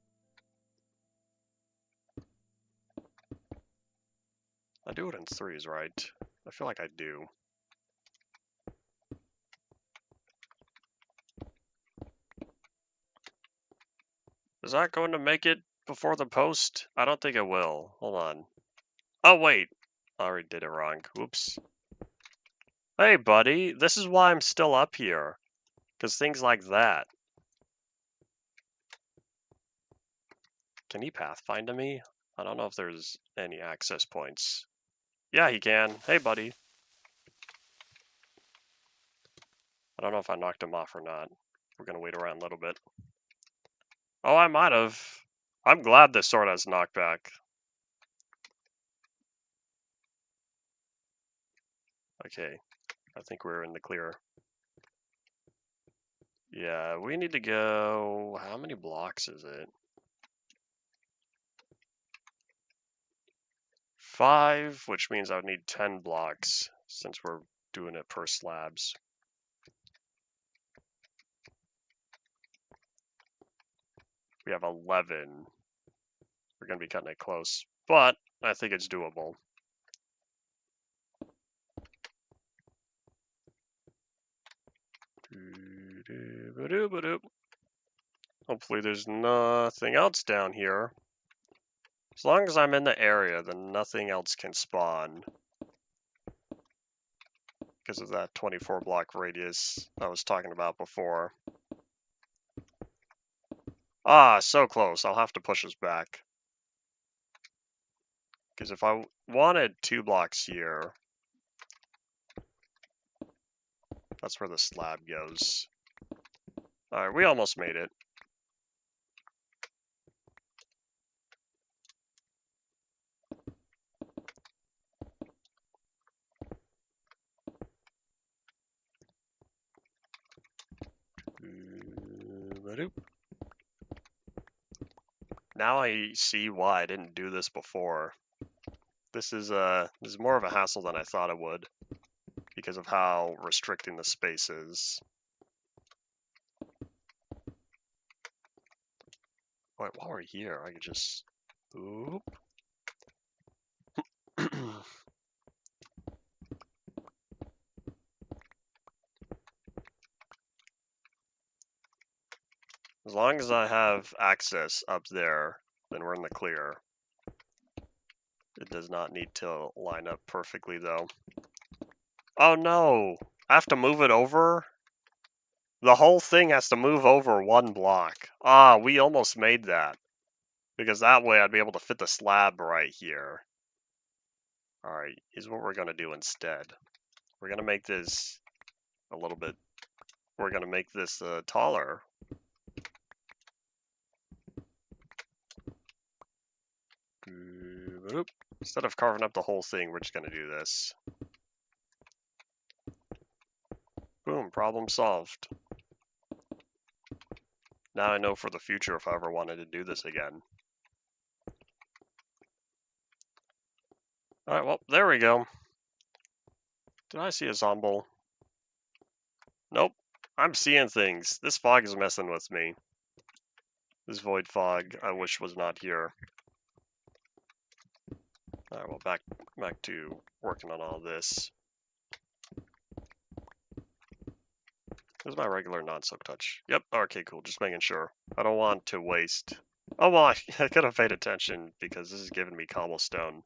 I do it in 3s, right? I feel like I do. Is that going to make it before the post? I don't think it will. Hold on. Oh, wait. I already did it wrong. Whoops. Hey, buddy. This is why I'm still up here. Because things like that. Can he pathfind to me? I don't know if there's any access points. Yeah, he can. Hey, buddy. I don't know if I knocked him off or not. We're going to wait around a little bit. Oh, I might have. I'm glad this sword has knockback. Okay, I think we're in the clear. Yeah, we need to go... How many blocks is it? 5, which means I would need 10 blocks, since we're doing it per slabs. We have 11. We're going to be cutting it close, but I think it's doable. Hopefully there's nothing else down here. As long as I'm in the area, then nothing else can spawn. Because of that 24 block radius I was talking about before. Ah, so close. I'll have to push us back. Because if I wanted 2 blocks here, that's where the slab goes. Alright, we almost made it. Now I see why I didn't do this before. This is more of a hassle than I thought it would, because of how restricting the space is. Wait, while we're here, I could just... Oop. As long as I have access up there, then we're in the clear. It does not need to line up perfectly, though. Oh no! I have to move it over? The whole thing has to move over 1 block. Ah, we almost made that. Because that way I'd be able to fit the slab right here. Alright, here's what we're going to do instead. We're going to make this a little bit... We're going to make this taller. Instead of carving up the whole thing, we're just going to do this. Boom, problem solved. Now I know for the future if I ever wanted to do this again. Alright, well, there we go. Did I see a zombie? Nope. I'm seeing things. This fog is messing with me. This void fog, I wish was not here. Alright, well, back to working on all this. This is my regular non-soak touch. Yep, okay, cool. Just making sure. I don't want to waste... Oh, well, I could have paid attention because this is giving me cobblestone.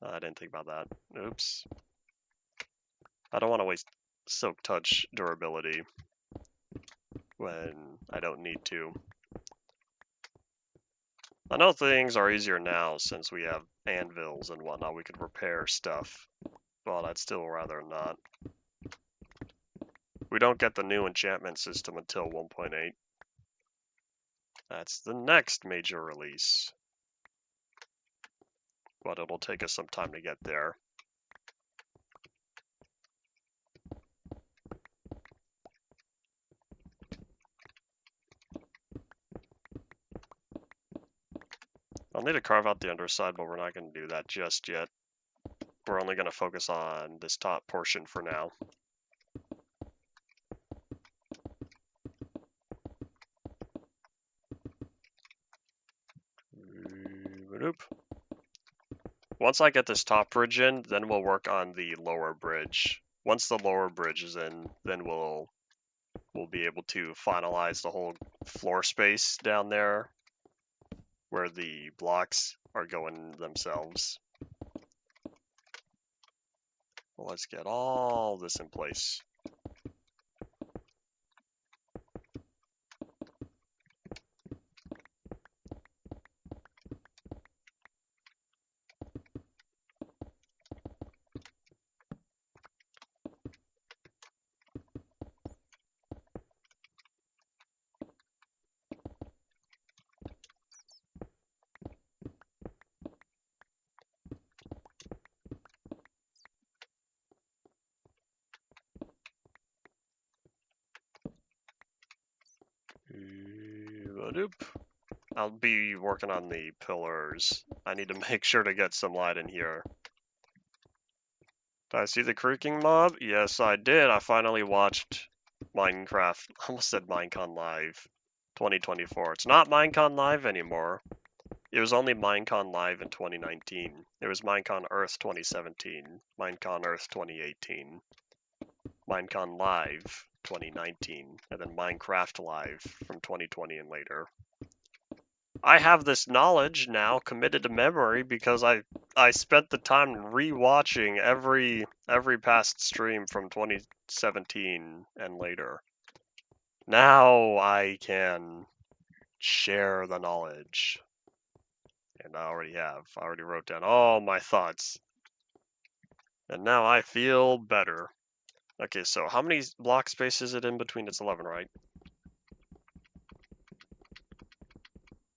I didn't think about that. Oops. I don't want to waste soak touch durability. when I don't need to. I know things are easier now since we have anvils and whatnot. We could repair stuff, but I'd still rather not. We don't get the new enchantment system until 1.8. That's the next major release. But it'll take us some time to get there. I'll need to carve out the underside, but we're not going to do that just yet. We're only going to focus on this top portion for now. Once I get this top bridge in, then we'll work on the lower bridge. Once the lower bridge is in, then we'll be able to finalize the whole floor space down there where the blocks are going themselves. Well, let's get all this in place. I'll be working on the pillars. I need to make sure to get some light in here. Did I see the creaking mob? Yes, I did. I finally watched Minecraft. I almost said Minecon Live 2024. It's not Minecon Live anymore. It was only Minecon Live in 2019. It was Minecon Earth 2017, Minecon Earth 2018, Minecon Live 2019, and then Minecraft Live from 2020 and later. I have this knowledge now committed to memory because I spent the time rewatching every past stream from 2017 and later. Now I can share the knowledge. And I already have. I already wrote down all my thoughts. And now I feel better. Okay, so how many block space is it in between? It's 11, right?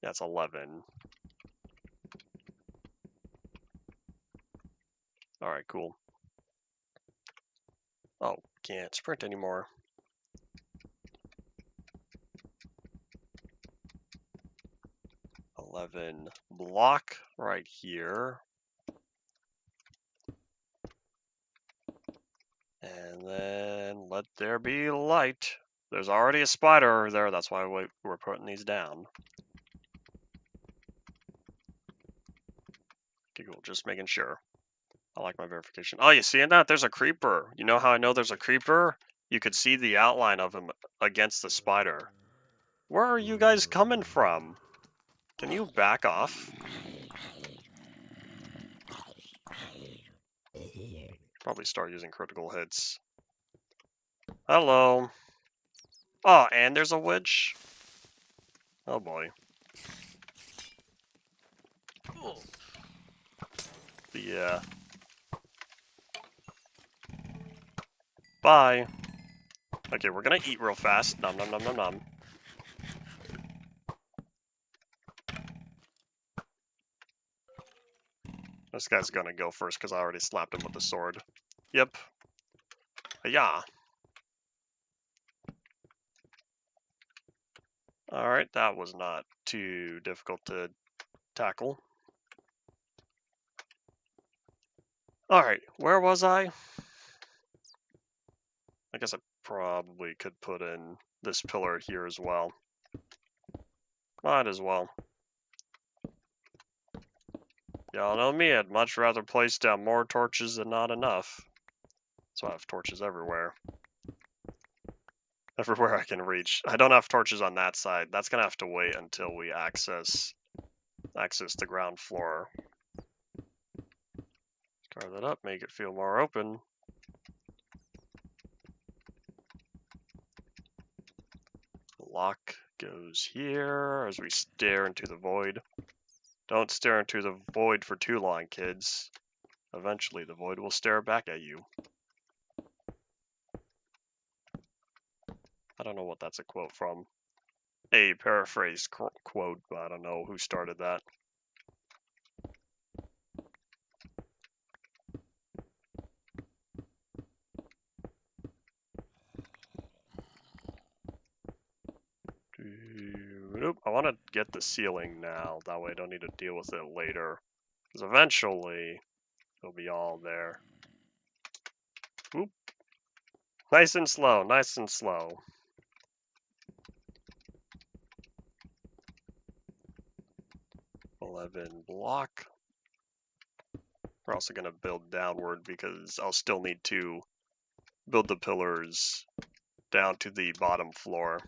Yeah, it's 11. Alright, cool. Oh, can't sprint anymore. Block right here. And then let there be light. There's already a spider over there, that's why we're putting these down. Okay, cool, just making sure. I like my verification. Oh, you seeing that? There's a creeper. You know how I know there's a creeper? You could see the outline of him against the spider. Where are you guys coming from? Can you back off? Probably start using critical hits. Hello. Oh, and there's a witch? Oh boy. Yeah. Bye. Okay, we're gonna eat real fast. Nom nom nom nom nom. This guy's gonna go first because I already slapped him with the sword. Yep. Yeah. Alright, that was not too difficult to tackle. Alright, where was I? I guess I probably could put in this pillar here as well. Might as well. Y'all know me, I'd much rather place down more torches than not enough. So I have torches everywhere. Everywhere I can reach. I don't have torches on that side. That's gonna have to wait until we access the ground floor. Carve that up, make it feel more open. block goes here as we stare into the void. Don't stare into the void for too long, kids. Eventually the void will stare back at you. I don't know what that's a quote from. A paraphrased quote, but I don't know who started that. Nope, I want to get the ceiling now. That way I don't need to deal with it later. Because eventually, it'll be all there. Oop. Nice and slow, nice and slow. $11 block. We're also going to build downward because I'll still need to build the pillars down to the bottom floor.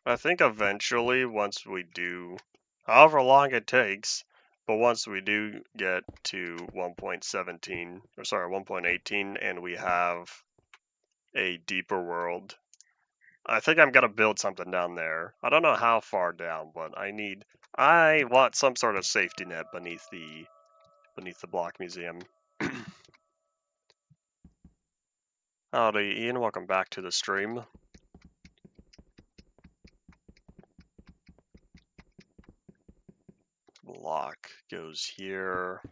I think eventually, once we do, however long it takes, but once we do get to 1.17, or sorry, 1.18, and we have a deeper world, I think I'm gonna build something down there. I don't know how far down, but I want some sort of safety net beneath the block museum. Howdy, Ian. Welcome back to the stream. Block goes here.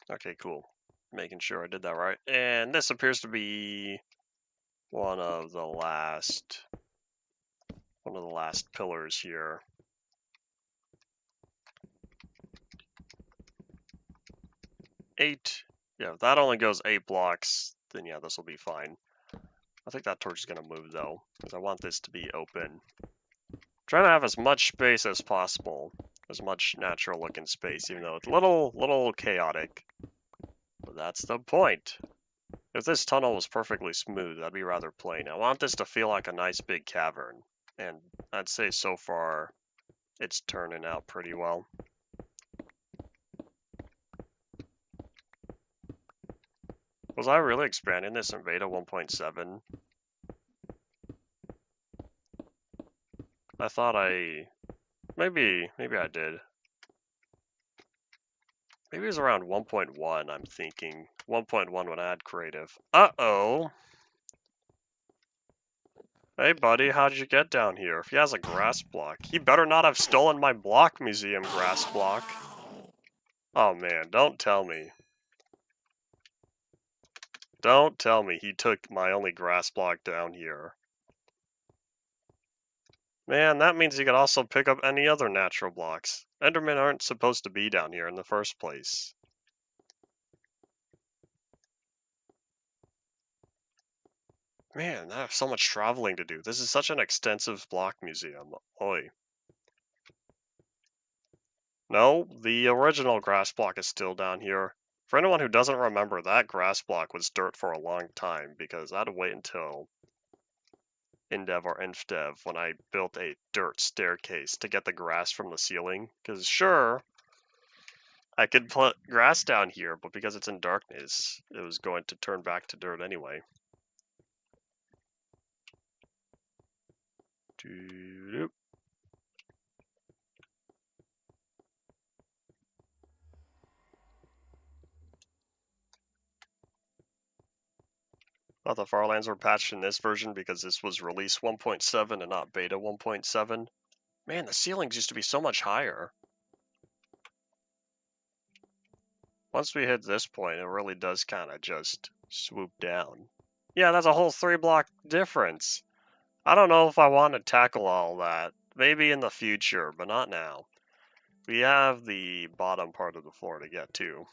Okay, cool. Making sure I did that right. And this appears to be one of the last pillars here. 8. Yeah, if that only goes 8 blocks, then yeah, this will be fine. I think that torch is gonna move though, because I want this to be open. I'm trying to have as much space as possible, as much natural looking space, even though it's a little chaotic. But that's the point. If this tunnel was perfectly smooth, that'd be rather plain. I want this to feel like a nice big cavern, and I'd say so far it's turning out pretty well. Was I really expanding this in beta 1.7? I thought maybe I did. Maybe it was around 1.1, I'm thinking. 1.1 when I had creative. Uh-oh! Hey buddy, how'd you get down here? If he has a grass block, he better not have stolen my block museum grass block. Oh man, don't tell me. Don't tell me he took my only grass block down here. Man, that means he could also pick up any other natural blocks. Endermen aren't supposed to be down here in the first place. Man, I have so much traveling to do. This is such an extensive block museum. Oi. No, the original grass block is still down here. For anyone who doesn't remember, that grass block was dirt for a long time because I had to wait until InDev or InfDev when I built a dirt staircase to get the grass from the ceiling. Because sure, I could put grass down here, but because it's in darkness, it was going to turn back to dirt anyway. Doo-doo. Thought the Farlands were patched in this version because this was release 1.7 and not beta 1.7. Man, the ceilings used to be so much higher. Once we hit this point, it really does kind of just swoop down. Yeah, that's a whole 3-block difference. I don't know if I want to tackle all that. Maybe in the future, but not now. We have the bottom part of the floor to get to.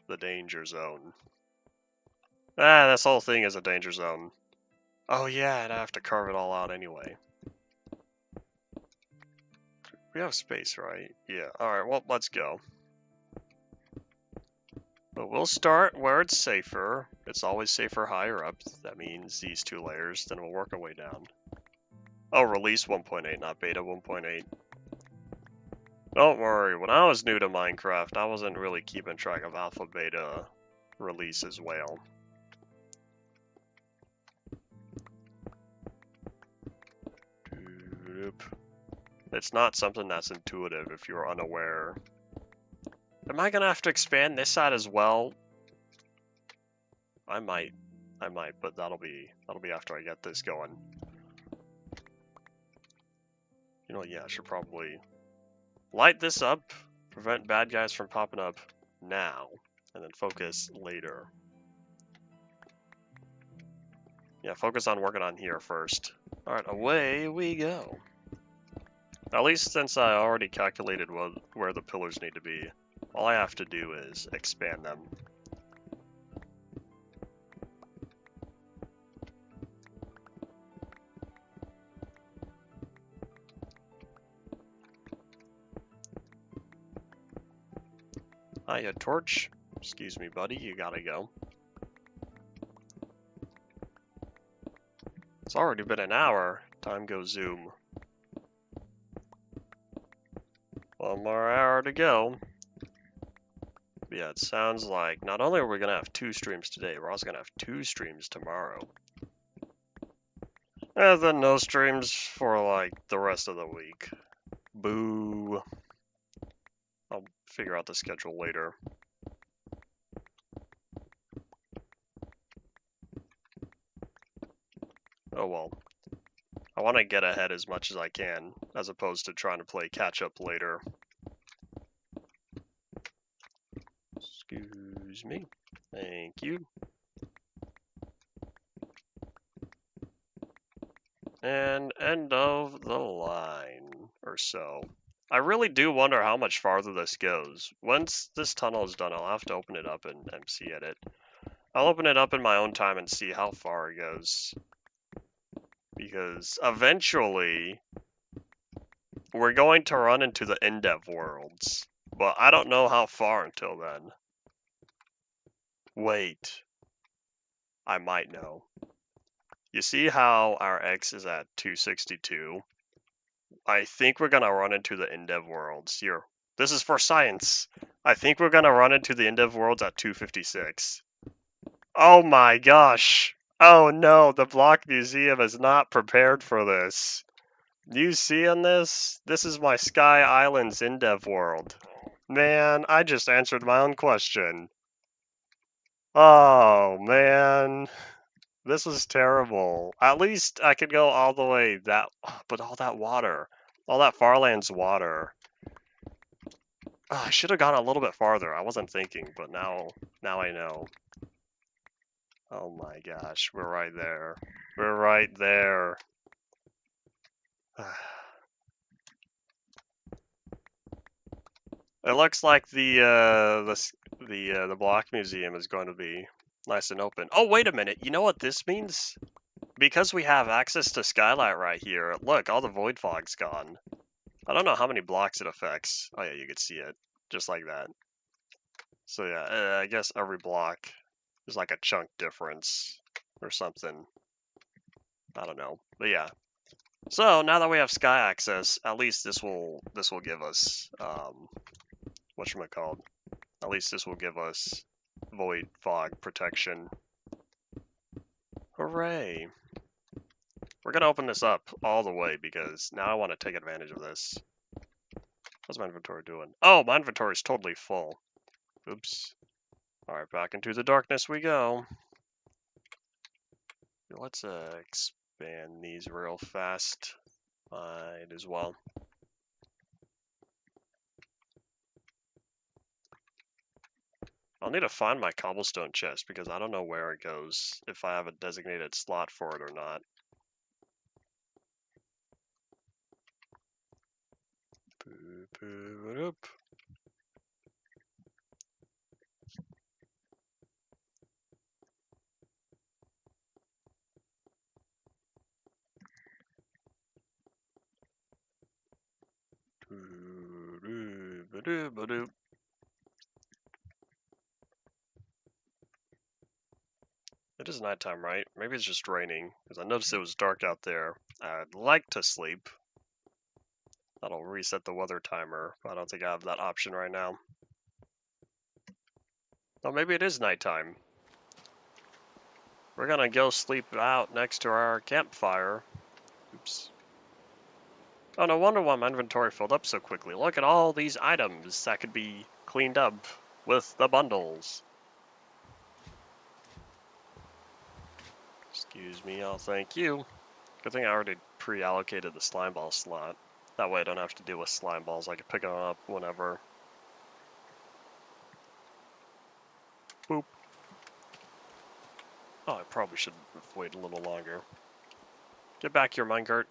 The danger zone. Ah, this whole thing is a danger zone. Oh yeah, and I have to carve it all out anyway. We have space, right? Yeah. Alright, well, let's go. But we'll start where it's safer. It's always safer higher up. That means these 2 layers. Then we'll work our way down. Oh, release 1.8, not beta 1.8. Don't worry, when I was new to Minecraft, I wasn't really keeping track of alpha beta release as well. It's not something that's intuitive if you're unaware. Am I gonna have to expand this side as well? I might, but that'll be after I get this going. You know, yeah, I should probably light this up, prevent bad guys from popping up now, and then focus later. Yeah, focus on working on here first. Alright, away we go. At least since I already calculated where the pillars need to be, all I have to do is expand them. Hiya, Torch. Excuse me, buddy, you gotta go. It's already been an hour. Time goes zoom. One more hour to go. But yeah, it sounds like not only are we gonna have 2 streams today, we're also gonna have 2 streams tomorrow. And then no streams for like the rest of the week. Boo. I'll figure out the schedule later. Oh well. I want to get ahead as much as I can, as opposed to trying to play catch up later. Excuse me. Thank you. And end of the line, or so. I really do wonder how much farther this goes. Once this tunnel is done, I'll have to open it up and MC edit. I'll open it up in my own time and see how far it goes. Because eventually, we're going to run into the in-dev worlds. But I don't know how far until then. Wait. I might know. You see how our X is at 262? I think we're gonna run into the in-dev worlds. Here. This is for science. I think we're gonna run into the in-dev worlds at 256. Oh my gosh. Oh no, the Block Museum is not prepared for this. You seeing this? This is my Sky Islands in-dev world. Man, I just answered my own question. Oh man. This is terrible. At least I could go all the way but all that water. All that Farlands water. Oh, I should have gone a little bit farther. I wasn't thinking, but now I know. Oh my gosh, we're right there. We're right there. It looks like the Block Museum is going to be nice and open. Oh, wait a minute. You know what this means? Because we have access to Skylight right here, look, all the void fog's gone. I don't know how many blocks it affects. Oh yeah, you can see it. Just like that. So yeah, I guess every block is like a chunk difference or something. I don't know. But yeah. So now that we have sky access, at least this will give us whatchamacalled. At least this will give us void fog protection. Hooray! We're gonna open this up all the way because now I want to take advantage of this. What's my inventory doing? Oh, my inventory is totally full. Oops. Alright, back into the darkness we go. Let's expand these real fast. Might as well. I'll need to find my cobblestone chest because I don't know where it goes, if I have a designated slot for it or not. Ba-doo. It is nighttime, right? Maybe it's just raining, because I noticed it was dark out there. I'd like to sleep. That'll reset the weather timer, but I don't think I have that option right now. Oh, maybe it is nighttime. We're gonna go sleep out next to our campfire. Oops. Oh, no wonder why my inventory filled up so quickly. Look at all these items that could be cleaned up with the bundles. Excuse me, I'll thank you. Good thing I already pre-allocated the slime ball slot. That way I don't have to deal with slime balls. I can pick them up whenever. Boop. Oh, I probably should have waited a little longer. Get back here, minecart.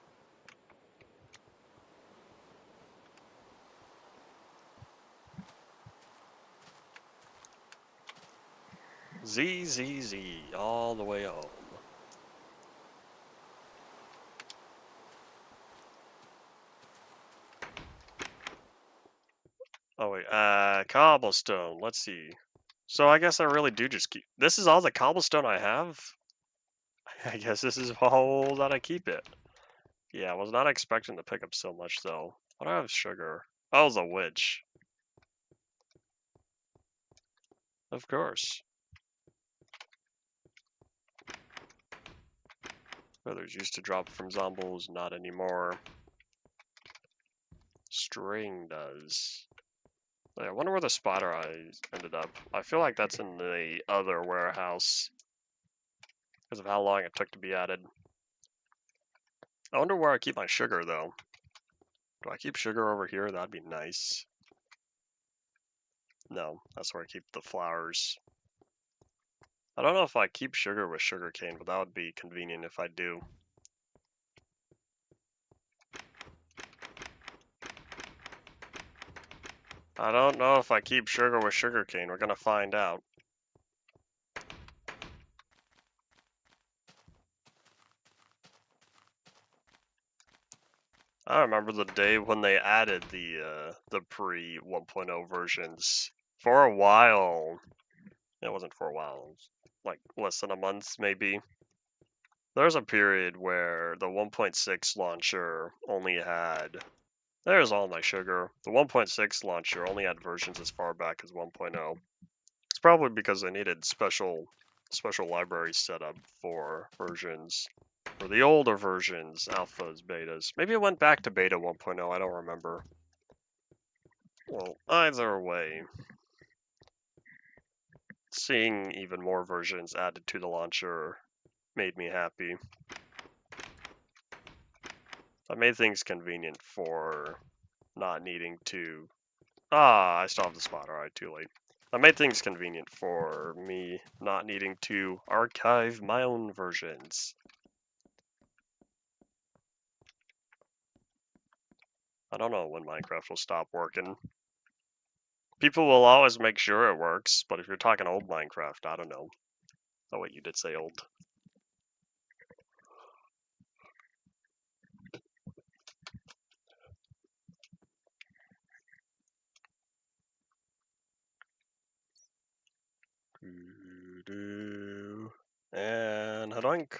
Z, all the way home. Oh wait, cobblestone, let's see. So I guess I really do just keep, this is all the cobblestone I have? I guess this is all that I keep it. Yeah, I was not expecting to pick up so much though. What do I have sugar? Oh, the witch. Of course. Feathers used to drop from zombies, not anymore. String does. I wonder where the spider eyes ended up. I feel like that's in the other warehouse because of how long it took to be added. I wonder where I keep my sugar though. Do I keep sugar over here? That'd be nice. No, that's where I keep the flowers. I don't know if I keep sugar with sugarcane, but that would be convenient if I do. I don't know if I keep sugar with sugarcane. We're gonna find out. I remember the day when they added the pre 1.0 versions. For a while, it wasn't for a while, like less than a month maybe. There's a period where the 1.6 launcher only had, there's all my sugar. The 1.6 launcher only had versions as far back as 1.0. It's probably because they needed special libraries set up for versions. For the older versions, alphas, betas. Maybe it went back to beta 1.0, I don't remember. Well, either way, seeing even more versions added to the launcher made me happy. That made things convenient for not needing to... Ah, I still have the spot, alright, too late. That made things convenient for me not needing to archive my own versions. I don't know when Minecraft will stop working. People will always make sure it works, but if you're talking old Minecraft, I don't know. Oh wait, you did say old. And hadoink.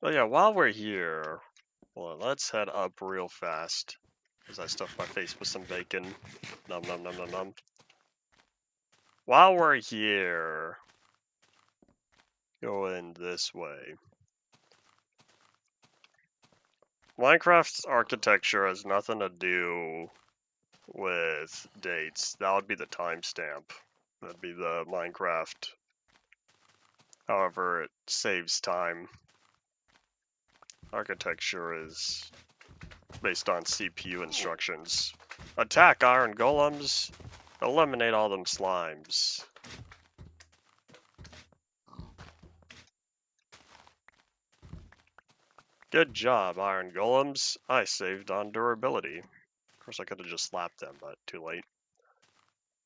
Oh yeah, while we're here, well, let's head up real fast. As I stuff my face with some bacon. Nom nom nom nom nom. While we're here, going this way. Minecraft's architecture has nothing to do with dates. That would be the timestamp. That'd be the Minecraft. However, it saves time. Architecture is based on CPU instructions. Attack iron golems. Eliminate all them slimes. Good job, iron golems. I saved on durability. Of course, I could have just slapped them, but too late.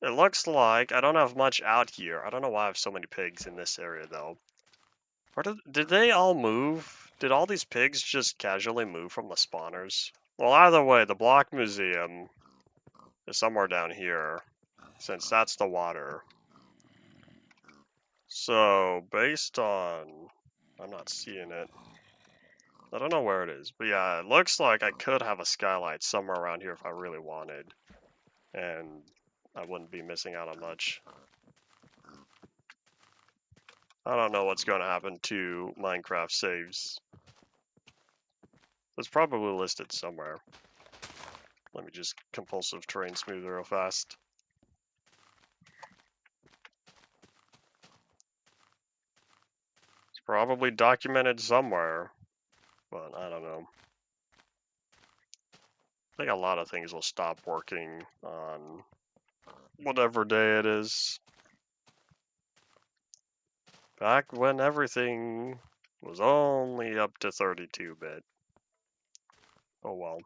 It looks like I don't have much out here. I don't know why I have so many pigs in this area, though. Where did they all move? Did all these pigs just casually move from the spawners? Well, either way, the block museum is somewhere down here, since that's the water. So, based on... I'm not seeing it. I don't know where it is, but yeah, it looks like I could have a skylight somewhere around here if I really wanted. And I wouldn't be missing out on much. I don't know what's going to happen to Minecraft saves. It's probably listed somewhere. Let me just compulsive terrain smooth real fast. It's probably documented somewhere, but I don't know. I think a lot of things will stop working on whatever day it is. Back when everything was only up to 32-bit. Oh well.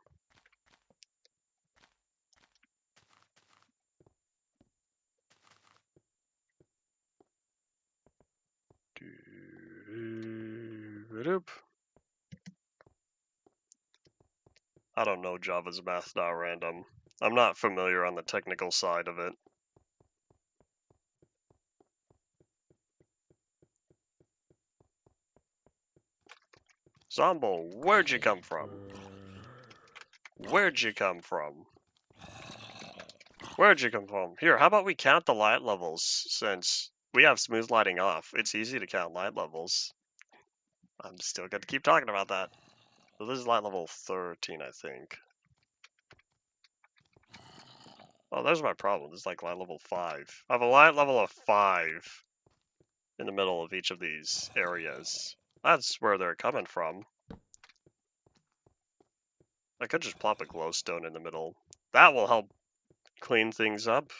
I don't know Java's math.random. I'm not familiar on the technical side of it. Zombo, where'd you come from? Where'd you come from? Where'd you come from? Here, how about we count the light levels, since we have smooth lighting off. It's easy to count light levels. I'm still going to keep talking about that. So this is light level 13, I think. Oh, there's my problem. This is like light level 5. I have a light level of 5 in the middle of each of these areas. That's where they're coming from. I could just plop a glowstone in the middle. That will help clean things up.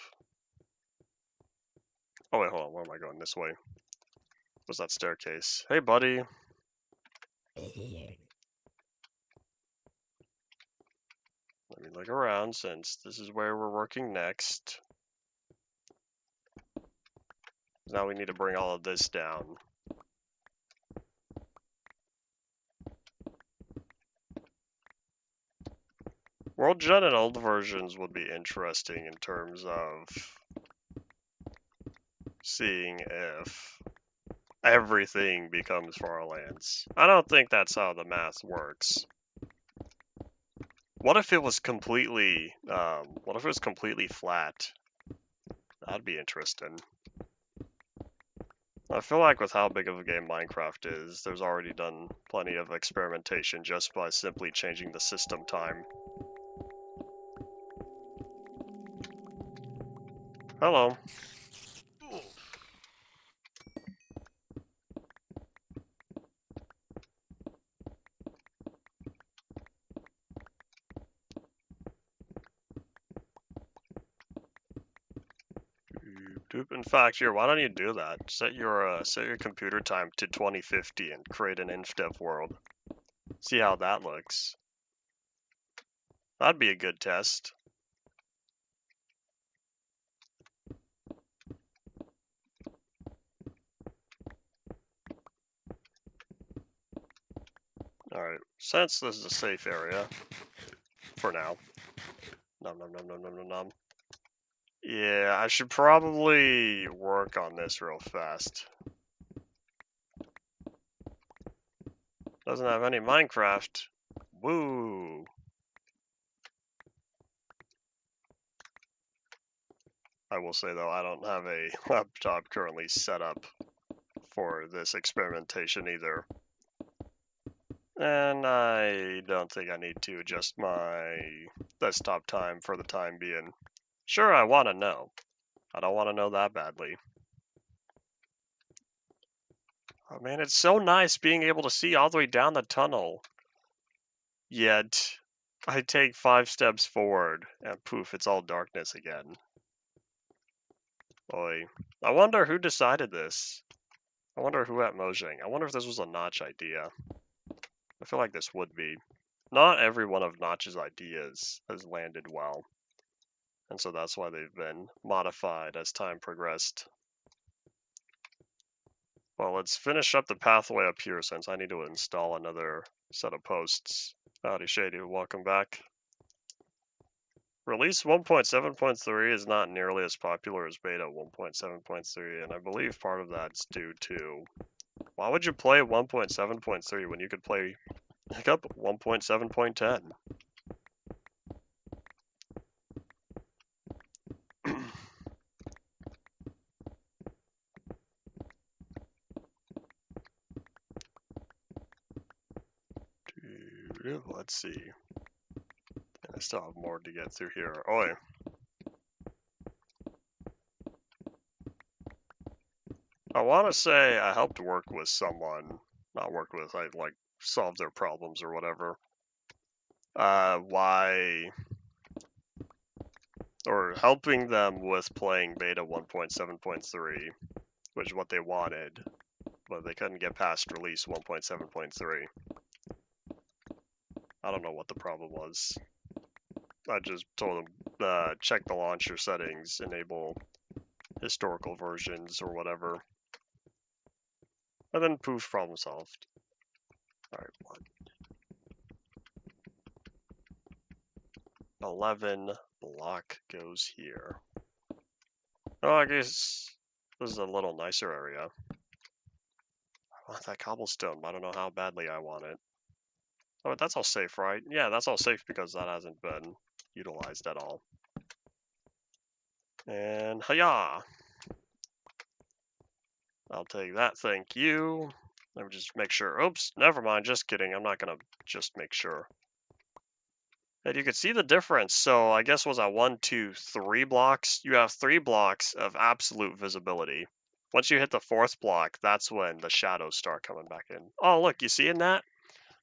Oh wait, hold on. Where am I going? This way. What's that staircase? Hey, buddy. Let me look around since this is where we're working next. Now we need to bring all of this down. World Gen and old versions would be interesting in terms of seeing if everything becomes Farlands. I don't think that's how the math works. What if it was completely, flat? That'd be interesting. I feel like with how big of a game Minecraft is, there's already done plenty of experimentation just by simply changing the system time. Hello. In fact, here, why don't you do that? Set your computer time to 2050 and create an inf-dev world. See how that looks. That'd be a good test. Alright, since this is a safe area, for now. Nom nom nom nom nom nom nom. Yeah, I should probably work on this real fast. Doesn't have any Minecraft. Woo! I will say though, I don't have a laptop currently set up for this experimentation either. And I don't think I need to adjust my desktop time for the time being. Sure, I want to know. I don't want to know that badly. Oh man, it's so nice being able to see all the way down the tunnel. Yet, I take 5 steps forward, and poof, it's all darkness again. Boy, I wonder who decided this. I wonder who at Mojang. I wonder if this was a Notch idea. I feel like this would be. Not every one of Notch's ideas has landed well. And so that's why they've been modified as time progressed. Well, let's finish up the pathway up here since I need to install another set of posts. Howdy Shady, welcome back. Release 1.7.3 is not nearly as popular as beta 1.7.3, and I believe part of that's due to why would you play 1.7.3 when you could play pick up 1.7.10? Let's see. I still have more to get through here. Oh, yeah. I want to say I helped work with someone, not work with, I like solve their problems or whatever. Why, or helping them with playing beta 1.7.3, which is what they wanted, but they couldn't get past release 1.7.3. I don't know what the problem was. I just told them, check the launcher settings, enable historical versions or whatever. And then poof, problem solved. Alright, what? 11 block goes here. Oh, I guess this is a little nicer area. I want that cobblestone, but I don't know how badly I want it. Oh, that's all safe, right? Yeah, that's all safe because that hasn't been utilized at all. And hiya! I'll take that, thank you. Let me just make sure. Oops, never mind, just kidding. I'm not gonna just make sure. And you can see the difference. So I guess was that 1, 2, 3 blocks? You have 3 blocks of absolute visibility. Once you hit the 4th block, that's when the shadows start coming back in. Oh, look, you seeing that?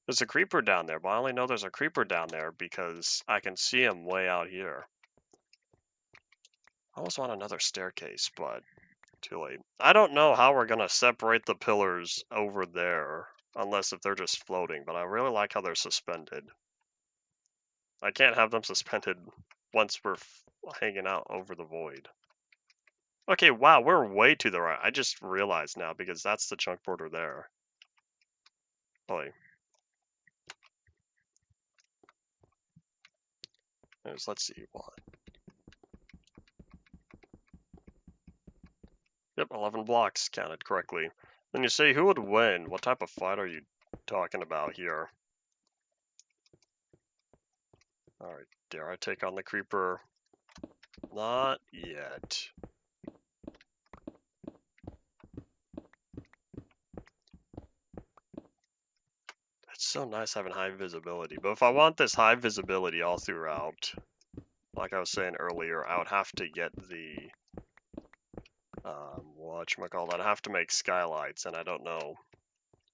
There's a creeper down there, but I only know there's a creeper down there because I can see him way out here. I almost want another staircase, but too late. I don't know how we're going to separate the pillars over there, unless if they're just floating, but I really like how they're suspended. I can't have them suspended once we're hanging out over the void. Okay, wow, we're way to the right. I just realized now because that's the chunk border there. Boy. Let's see, what? Yep, 11 blocks counted correctly. Then you say, who would win? What type of fight are you talking about here? Alright, dare I take on the creeper? Not yet. It's so nice having high visibility, but if I want this high visibility all throughout, like I was saying earlier, I would have to get the, whatchamacallit, I'd have to make skylights, and I don't know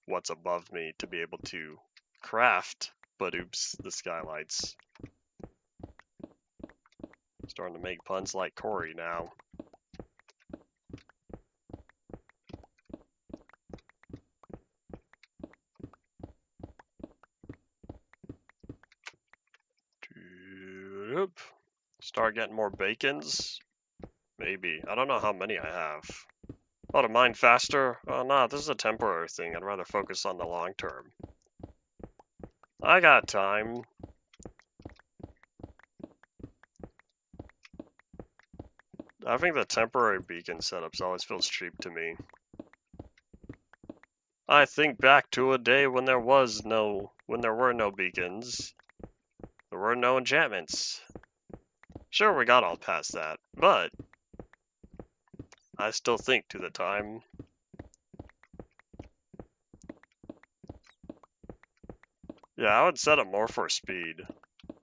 what's above me to be able to craft, but oops, the skylights. Starting to make puns like Corey now. Start getting more bacons? Maybe. I don't know how many I have. Oh, to mine faster? Oh, no, this is a temporary thing. I'd rather focus on the long term. I got time. Having the temporary beacon setups always feels cheap to me. I think back to a day when there were no beacons. There were no enchantments. Sure, we got all past that, but I still think to the time. Yeah, I would set up more for speed.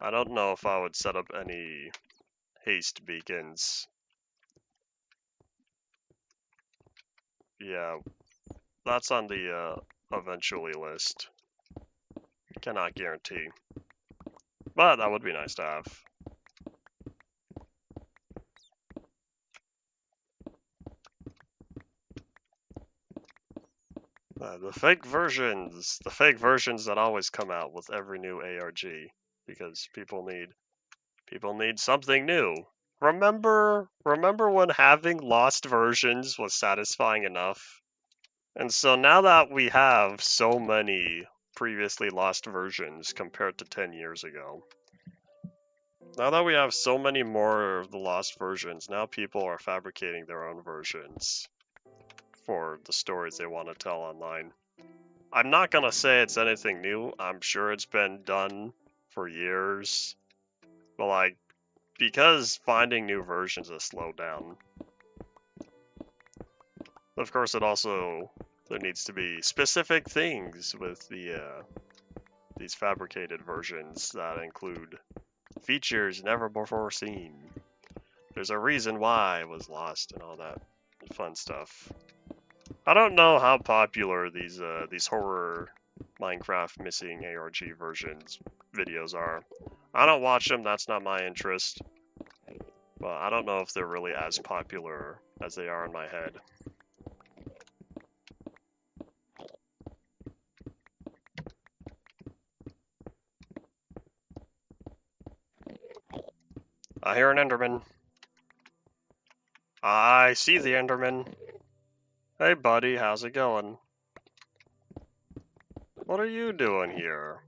I don't know if I would set up any haste beacons. Yeah, that's on the eventually list. Cannot guarantee. But that would be nice to have. The fake versions that always come out with every new ARG, because people need something new. Remember when having lost versions was satisfying enough? And so now that we have so many previously lost versions compared to 10 years ago. Now that we have so many more of the lost versions, now people are fabricating their own versions for the stories they want to tell online. I'm not gonna say it's anything new. I'm sure it's been done for years. But like, because finding new versions has slowed down. Of course, there needs to be specific things with these fabricated versions that include features never before seen. There's a reason why it was lost and all that fun stuff. I don't know how popular these horror Minecraft missing ARG versions videos are. I don't watch them, that's not my interest. But I don't know if they're really as popular as they are in my head. I hear an Enderman. I see the Enderman. Hey buddy, how's it going? What are you doing here?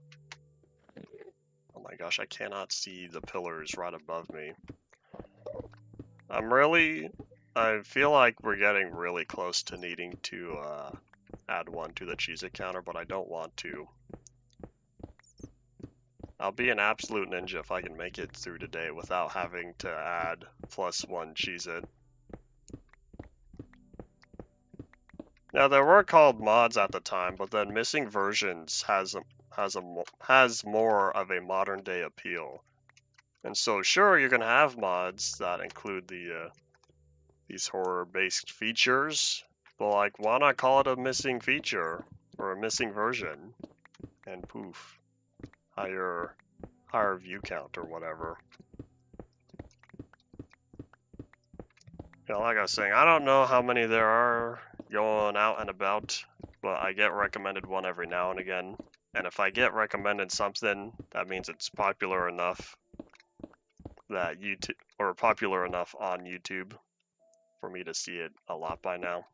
Oh my gosh, I cannot see the pillars right above me. I feel like we're getting really close to needing to add one to the Cheez-It counter, but I don't want to. I'll be an absolute ninja if I can make it through today without having to add +1 Cheez-It. Now there were called mods at the time, but then missing versions has more of a modern day appeal. And so sure, you're gonna have mods that include these horror-based features, but like, why not call it a missing feature or a missing version? And poof, higher view count or whatever. Like I was saying, I don't know how many there are going out and about, but I get recommended one every now and again. And if I get recommended something, that means it's popular enough that popular enough on YouTube for me to see it a lot by now.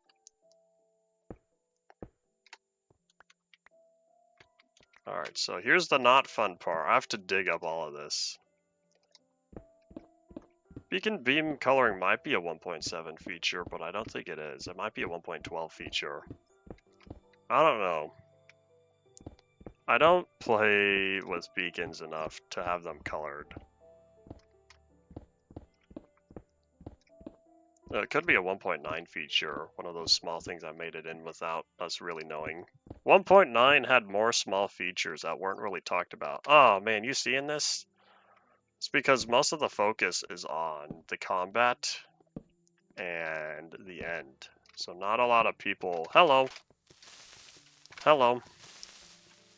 Alright, so here's the not fun part. I have to dig up all of this. Beacon beam coloring might be a 1.7 feature, but I don't think it is. It might be a 1.12 feature. I don't know. I don't play with beacons enough to have them colored. It could be a 1.9 feature, one of those small things I made it in without us really knowing. 1.9 had more small features that weren't really talked about. Oh man, you seeing this? It's because most of the focus is on the combat and the end. So not a lot of people... Hello! Hello!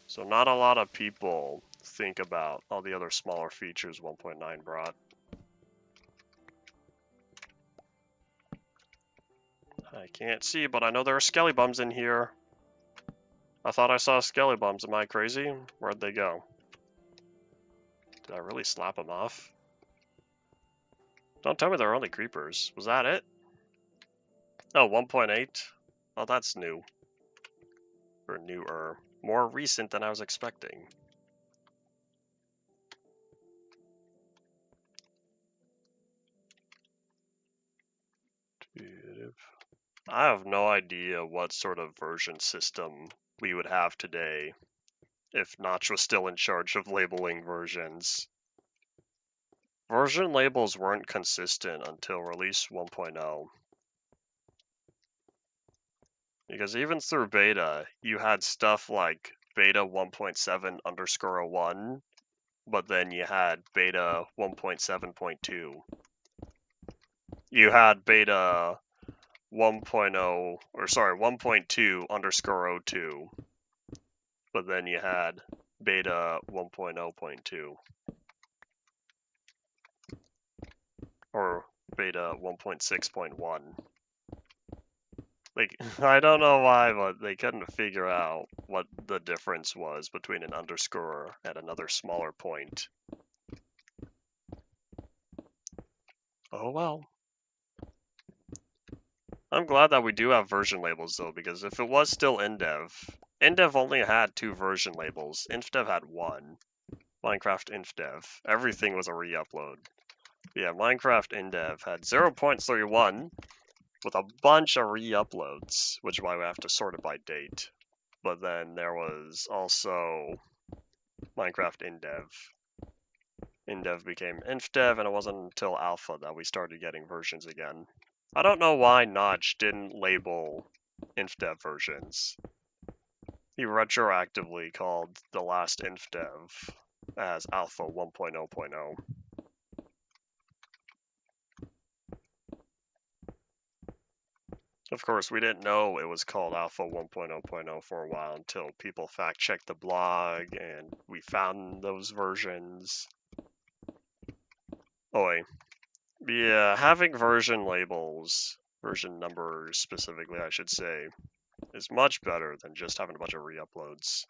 So not a lot of people think about all the other smaller features 1.9 brought. I can't see, but I know there are skelly bums in here. I thought I saw skelly bums. Am I crazy? Where'd they go? Did I really slap them off? Don't tell me they're only creepers. Was that it? Oh, 1.8? Oh, that's new. Or newer. More recent than I was expecting. I have no idea what sort of version system we would have today if Notch was still in charge of labeling versions. Version labels weren't consistent until release 1.0. Because even through beta, you had stuff like beta 1.7_01, but then you had beta 1.7.2. You had beta 1.2_02, but then you had beta 1.0.2. Or beta 1.6.1. Like, I don't know why, but they couldn't figure out what the difference was between an underscore and another smaller point. Oh well. I'm glad that we do have version labels though, because if it was still in dev InDev only had 2 version labels. InfDev had 1. Minecraft InfDev. Everything was a re-upload. Yeah, Minecraft InDev had 0.31 with a bunch of re-uploads, which is why we have to sort it by date. But then there was also Minecraft InDev. InDev became InfDev, and it wasn't until Alpha that we started getting versions again. I don't know why Notch didn't label InfDev versions. He retroactively called the last InfDev as Alpha 1.0.0. Of course, we didn't know it was called Alpha 1.0.0 for a while until people fact-checked the blog and we found those versions. Oh wait. Yeah, having version labels, version numbers specifically, I should say, is much better than just having a bunch of re-uploads.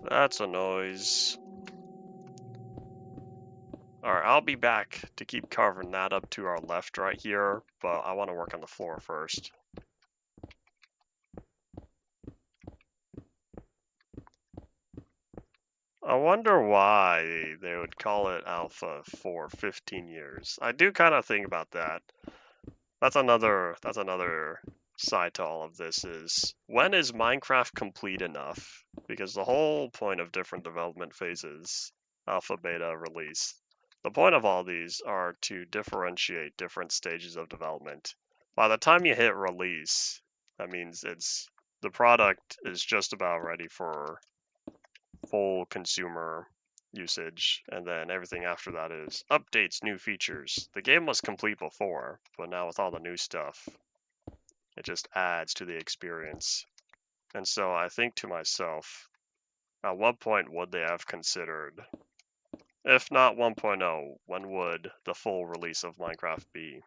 That's a noise. Alright, I'll be back to keep covering that up to our left right here, but I want to work on the floor first. I wonder why they would call it alpha for 15 years. I do kind of think about that. That's another side to all of this is, when is Minecraft complete enough? Because the whole point of different development phases, alpha, beta, release, the point of all these are to differentiate different stages of development. By the time you hit release, that means the product is just about ready for full consumer usage, and then everything after that is updates, new features. The game was complete before, but now with all the new stuff, it just adds to the experience. And so I think to myself, at what point would they have considered, if not 1.0, when would the full release of Minecraft be?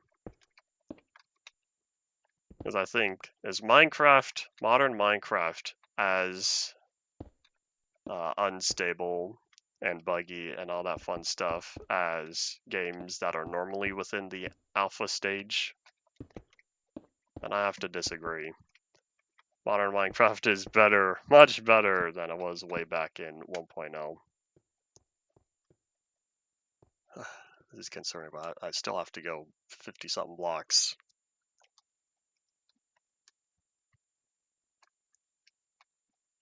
Because I think, is Minecraft, modern Minecraft, as unstable and buggy and all that fun stuff as games that are normally within the alpha stage? And I have to disagree. Modern Minecraft is better, much better than it was way back in 1.0. This is concerning, but I still have to go 50-something blocks.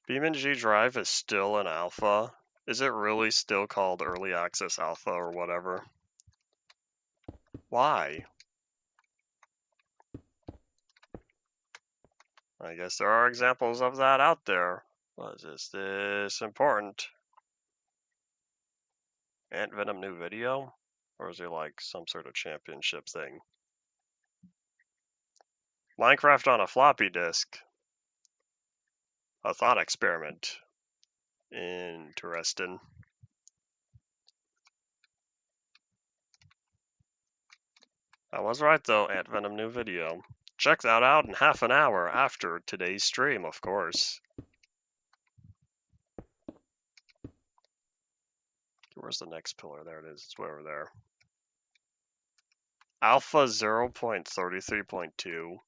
BeamNG Drive is still an alpha. Is it really still called Early Access Alpha or whatever? Why? I guess there are examples of that out there. But is this important? Ant Venom new video? Or is it like some sort of championship thing? Minecraft on a floppy disk. A thought experiment. Interesting. I was right though, Ant Venom new video. Check that out in half an hour after today's stream, of course. Where's the next pillar? There it is. It's way over there. Alpha 0.33.2.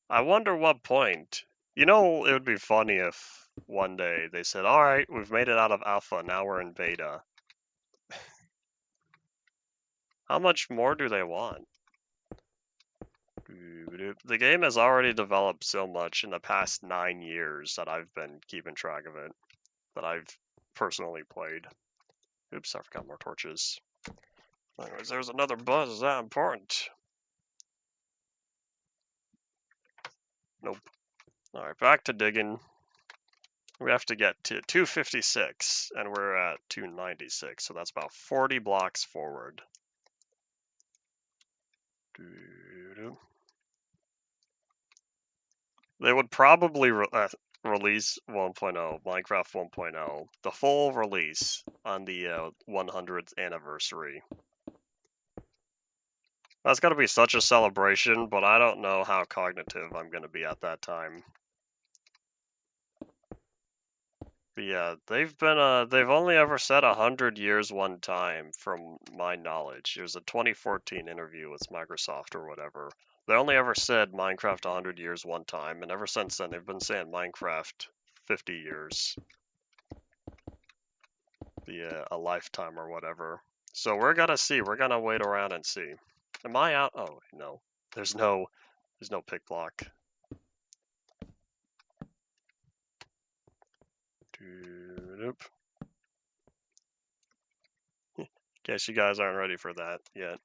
I wonder what point. You know, it would be funny if one day they said, alright, we've made it out of alpha, now we're in beta. How much more do they want? The game has already developed so much in the past 9 years that I've been keeping track of it, that I've personally played. Oops, I forgot more torches. Anyways, there's another buzz. Is that important? Nope. Alright, back to digging. We have to get to 256, and we're at 296, so that's about 40 blocks forward. They would probably release 1.0, Minecraft 1.0, the full release on the 100th anniversary. That's gotta be such a celebration, but I don't know how cognitive I'm gonna be at that time. But yeah, they've only ever said 100 years one time, from my knowledge. It was a 2014 interview with Microsoft or whatever. They only ever said Minecraft 100 years one time, and ever since then they've been saying Minecraft 50 years. A lifetime or whatever. So we're gonna see. We're gonna wait around and see. Am I out? Oh no, there's no pick block. Nope. Guess you guys aren't ready for that yet.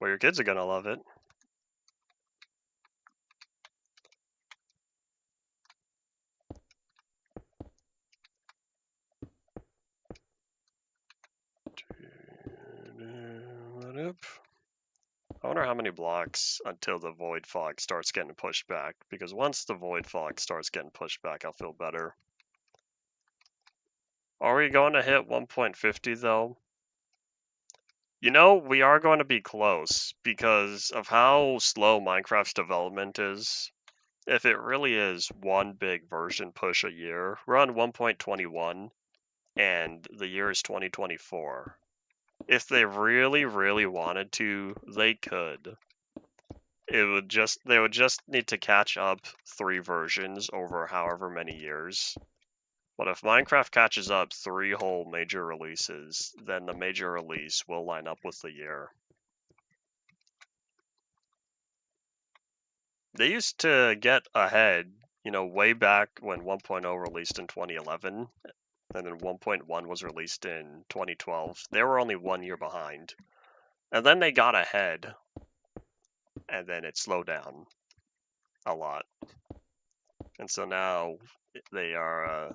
Well, your kids are gonna love it. I wonder how many blocks until the void fog starts getting pushed back, because once the void fog starts getting pushed back, I'll feel better. Are we going to hit 1.50 though? You know, we are going to be close because of how slow Minecraft's development is. If it really is one big version push a year, we're on 1.21 and the year is 2024. If they really, really wanted to, they could. They would just need to catch up 3 versions over however many years. But if Minecraft catches up 3 whole major releases, then the major release will line up with the year. They used to get ahead, way back when 1.0 released in 2011, and then 1.1 was released in 2012. They were only 1 year behind. And then they got ahead, and then it slowed down a lot. And so now they are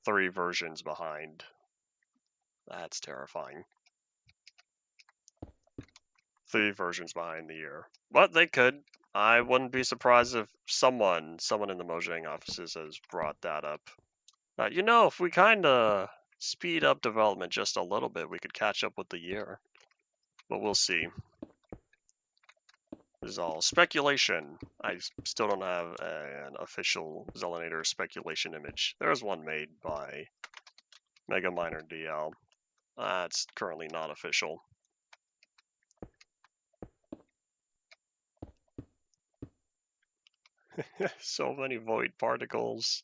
3 versions behind. That's terrifying. 3 versions behind the year. But they could. I wouldn't be surprised if someone in the Mojang offices has brought that up. If we kind of speed up development just a little bit, we could catch up with the year. But we'll see. This is all speculation. I still don't have an official Zelinator speculation image. There's one made by Mega Miner DL. That's currently not official. So many void particles.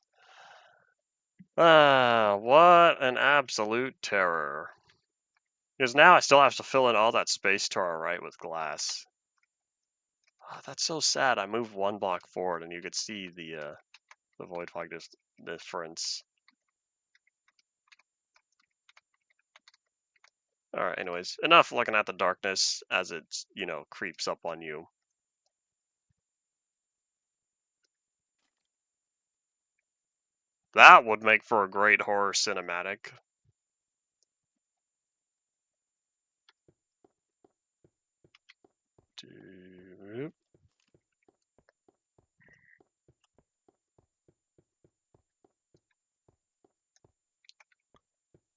What an absolute terror. Because now I still have to fill in all that space to our right with glass. Oh, that's so sad. I moved 1 block forward and you could see the void fog difference. Alright, anyways, enough looking at the darkness as it, creeps up on you. That would make for a great horror cinematic.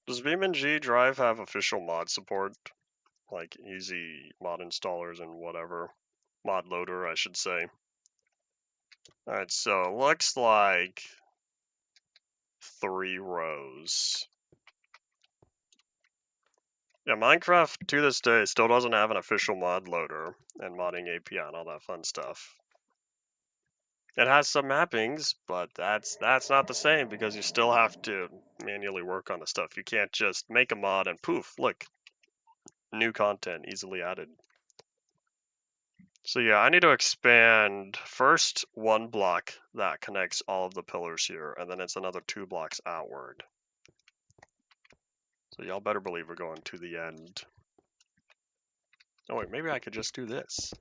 Does BeamNG Drive have official mod support? Like easy mod installers and whatever. Mod loader, I should say. Alright, so it looks like 3 rows. Yeah, Minecraft to this day still doesn't have an official mod loader and modding API and all that fun stuff. It has some mappings, but that's not the same because you still have to manually work on the stuff. You can't just make a mod and poof, look, new content easily added. So yeah, I need to expand first 1 block that connects all of the pillars here, and then it's another 2 blocks outward. So y'all better believe we're going to the end. Oh wait, maybe I could just do this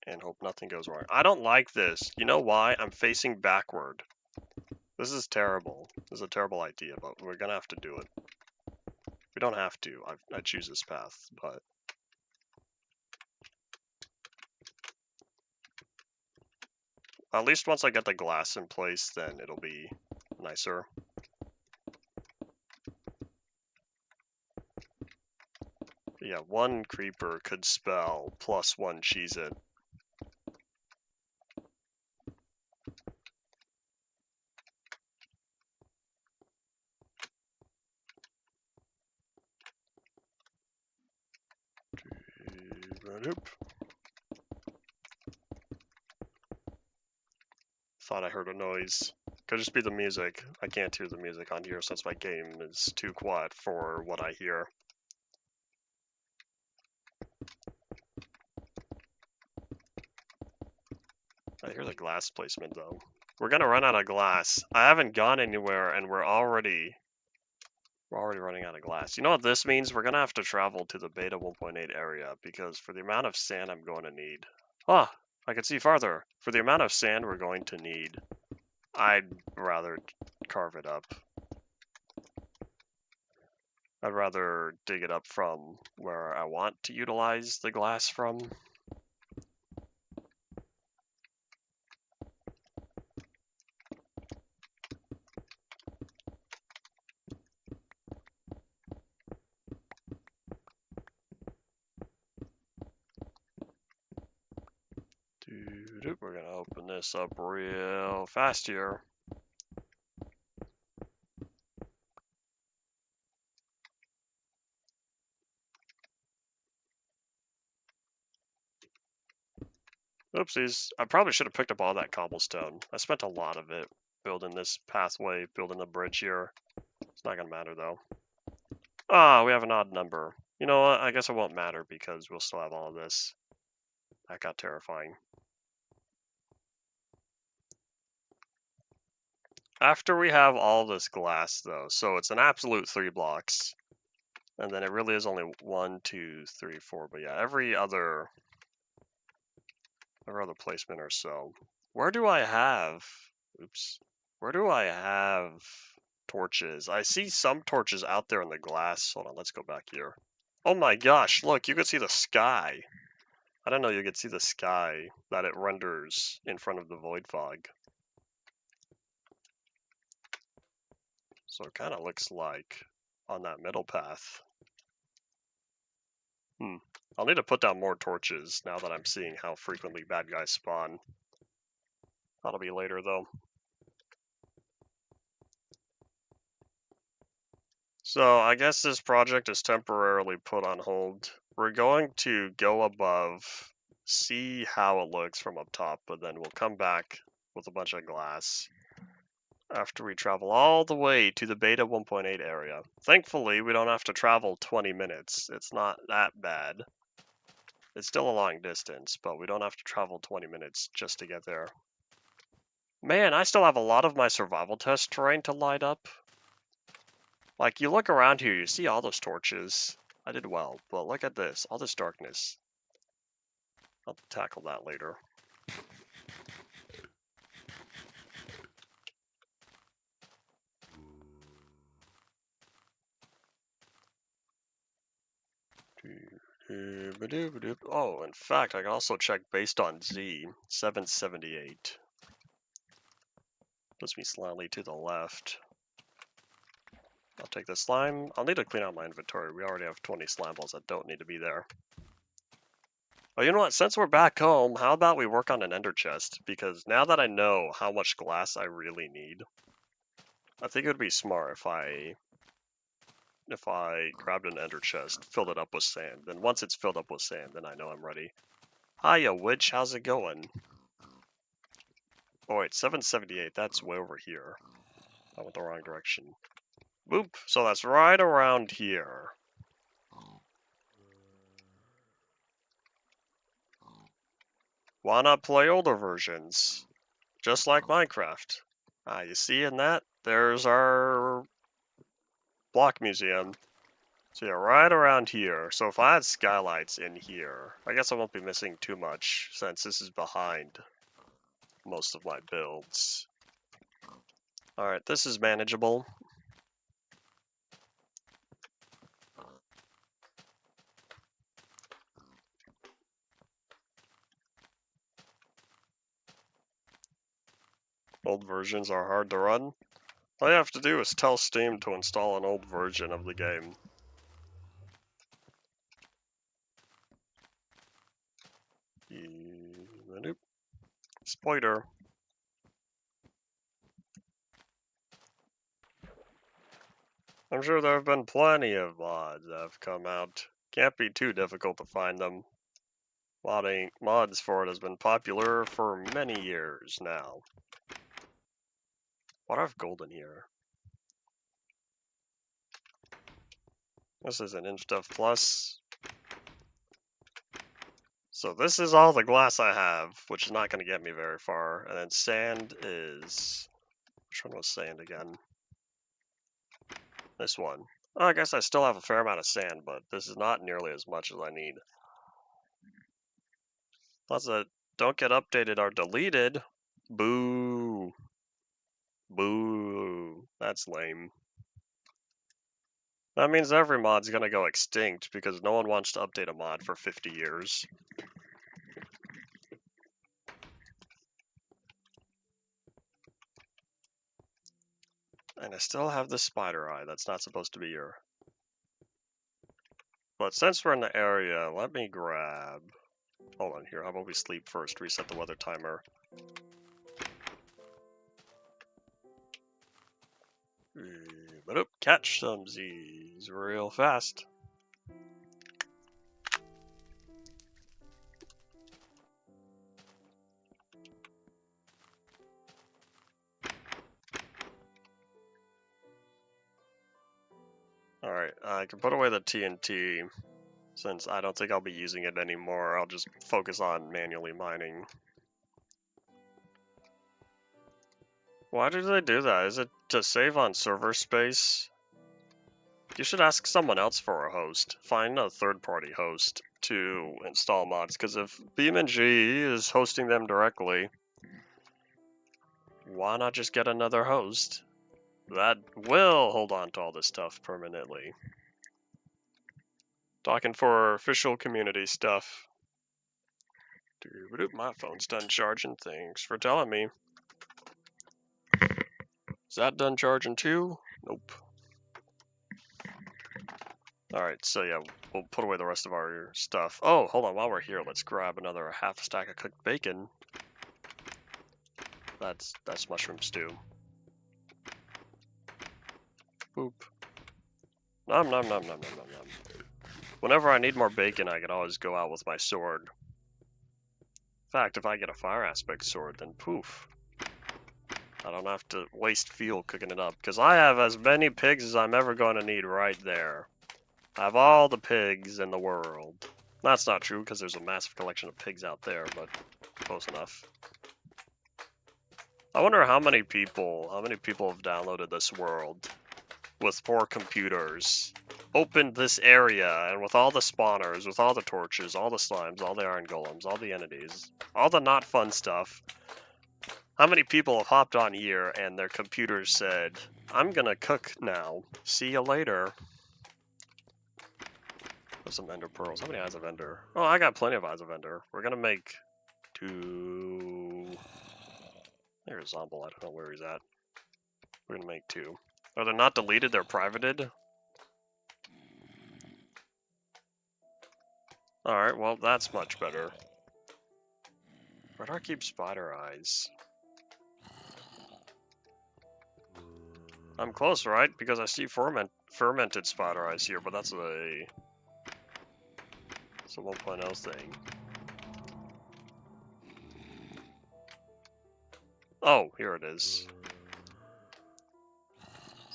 and hope nothing goes wrong. I don't like this. You know why? I'm facing backward. This is terrible. This is a terrible idea, but we're gonna have to do it. We don't have to. I choose this path, but at least once I get the glass in place, then it'll be nicer. But yeah, 1 creeper could spell +1 Cheez-It. Nope. Thought I heard a noise. Could just be the music. I can't hear the music on here since my game is too quiet for what I hear. I hear the glass placement though. We're gonna run out of glass. I haven't gone anywhere and we're already running out of glass. You know what this means? We're gonna have to travel to the beta 1.8 area because for the amount of sand I'm going to need. Ah, I can see farther. For the amount of sand we're going to need, I'd rather carve it up. I'd rather dig it up from where I want to utilize the glass from. We're gonna open this up real fast here. Oopsies. I probably should have picked up all that cobblestone. I spent a lot of it building this pathway, building the bridge here. It's not gonna matter though. Ah, we have an odd number. You know what? I guess it won't matter because we'll still have all of this. That got terrifying. After we have all this glass though, so it's an absolute 3 blocks. And then it really is only 1, 2, 3, 4. But yeah, every other placement or so. Where do I have? Oops. Where do I have torches? I see some torches out there in the glass. Hold on, let's go back here. Oh my gosh, look, you can see the sky. I don't know you could see the sky that it renders in front of the void fog. So it kind of looks like on that middle path. I'll need to put down more torches now that I'm seeing how frequently bad guys spawn. That'll be later though. So I guess this project is temporarily put on hold. We're going to go above, see how it looks from up top, but then we'll come back with a bunch of glass after we travel all the way to the beta 1.8 area. Thankfully, we don't have to travel 20 minutes. It's not that bad. It's still a long distance, but we don't have to travel 20 minutes just to get there. Man, I still have a lot of my survival test terrain to light up. Like, you look around here, you see all those torches. I did well, but look at this, all this darkness. I'll tackle that later. Oh, in fact, I can also check based on Z, 778. Puts me slightly to the left. I'll take the slime. I'll need to clean out my inventory. We already have 20 slime balls that don't need to be there. Oh, you know what? Since we're back home, how about we work on an ender chest? Because now that I know how much glass I really need, I think it would be smart if I grabbed an ender chest, filled it up with sand. Then once it's filled up with sand, then I know I'm ready. Hiya, witch. How's it going? Oh, wait, 778. That's way over here. I went the wrong direction. Boop. So that's right around here. Why not play older versions? Just like Minecraft. Ah, you see in that? There's our block museum. So yeah, right around here. So if I had skylights in here, I guess I won't be missing too much since this is behind most of my builds. Alright, this is manageable. Old versions are hard to run. All you have to do is tell Steam to install an old version of the game. Nope. Spoiler. I'm sure there have been plenty of mods that have come out. Can't be too difficult to find them. Mods for it has been popular for many years now. Why do I have gold in here? This is an inch depth plus. So this is all the glass I have, which is not going to get me very far. And then sand is... Which one was sand again? This one. Oh, I guess I still have a fair amount of sand, but this is not nearly as much as I need. Lots of don't get updated are deleted. Boo. Boo. That's lame. That means every mod's gonna go extinct because no one wants to update a mod for 50 years. And I still have the spider eye. That's not supposed to be here. But since we're in the area, let me grab... Hold on here. How about we sleep first? Reset the weather timer. But catch some Z's real fast. Alright, I can put away the TNT. Since I don't think I'll be using it anymore, I'll just focus on manually mining. Why do they do that? Is it to save on server space? You should ask someone else for a host. Find a third-party host to install mods, because if BeamNG is hosting them directly, why not just get another host that will hold on to all this stuff permanently? Talking for official community stuff. My phone's done charging. Thanks for telling me. Is that done charging too? Nope. Alright, so yeah, we'll put away the rest of our stuff. Oh, hold on, while we're here, let's grab another half a stack of cooked bacon. That's mushroom stew. Boop. Nom nom nom nom nom nom nom. Whenever I need more bacon, I can always go out with my sword. In fact, if I get a fire aspect sword, then poof. I don't have to waste fuel cooking it up, because I have as many pigs as I'm ever going to need right there. I have all the pigs in the world. That's not true, because there's a massive collection of pigs out there, but close enough. I wonder how many people have downloaded this world with 4 computers, opened this area, and with all the spawners, with all the torches, all the slimes, all the iron golems, all the entities, all the not fun stuff. How many people have hopped on here and their computers said, I'm gonna cook now. See you later. There's some ender pearls. How many eyes of ender? Oh, I got plenty of eyes of ender. We're gonna make 2. There's Zomble. I don't know where he's at. We're gonna make 2. Oh, they're not deleted, they're privated? Alright, well, that's much better. Where do I keep spider eyes? I'm close, right? Because I see fermented spider eyes here, but that's a 1.0 thing. Oh, here it is.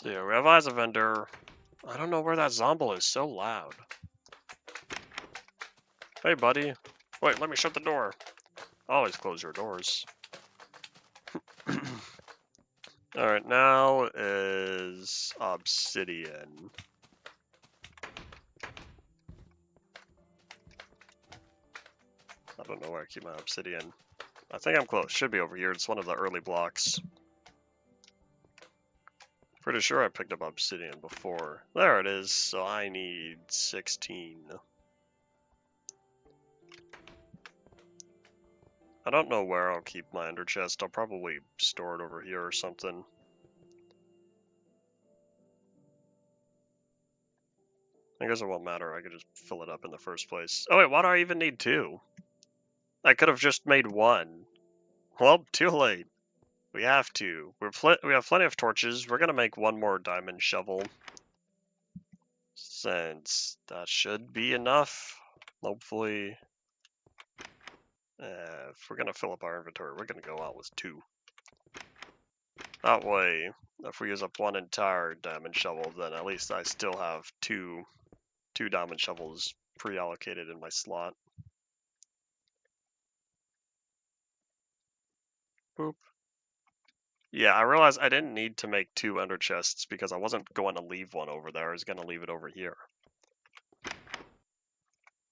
So yeah, we have eyes of ender. I don't know where that Zomble is so loud. Hey, buddy. Wait, let me shut the door. Always close your doors. Alright, now is obsidian. I don't know where I keep my obsidian. I think I'm close. Should be over here. It's one of the early blocks. Pretty sure I picked up obsidian before. There it is. So I need 16. I don't know where I'll keep my ender chest. I'll probably store it over here or something. I guess it won't matter. I could just fill it up in the first place. Oh wait, why do I even need 2? I could have just made 1. Well, too late. We have to. We have plenty of torches. We're gonna make 1 more diamond shovel. Since that should be enough. Hopefully. If we're gonna fill up our inventory, we're gonna go out with 2. That way, if we use up 1 entire diamond shovel, then at least I still have two diamond shovels pre-allocated in my slot. Boop. Yeah, I realized I didn't need to make 2 ender chests because I wasn't going to leave one over there. I was going to leave it over here.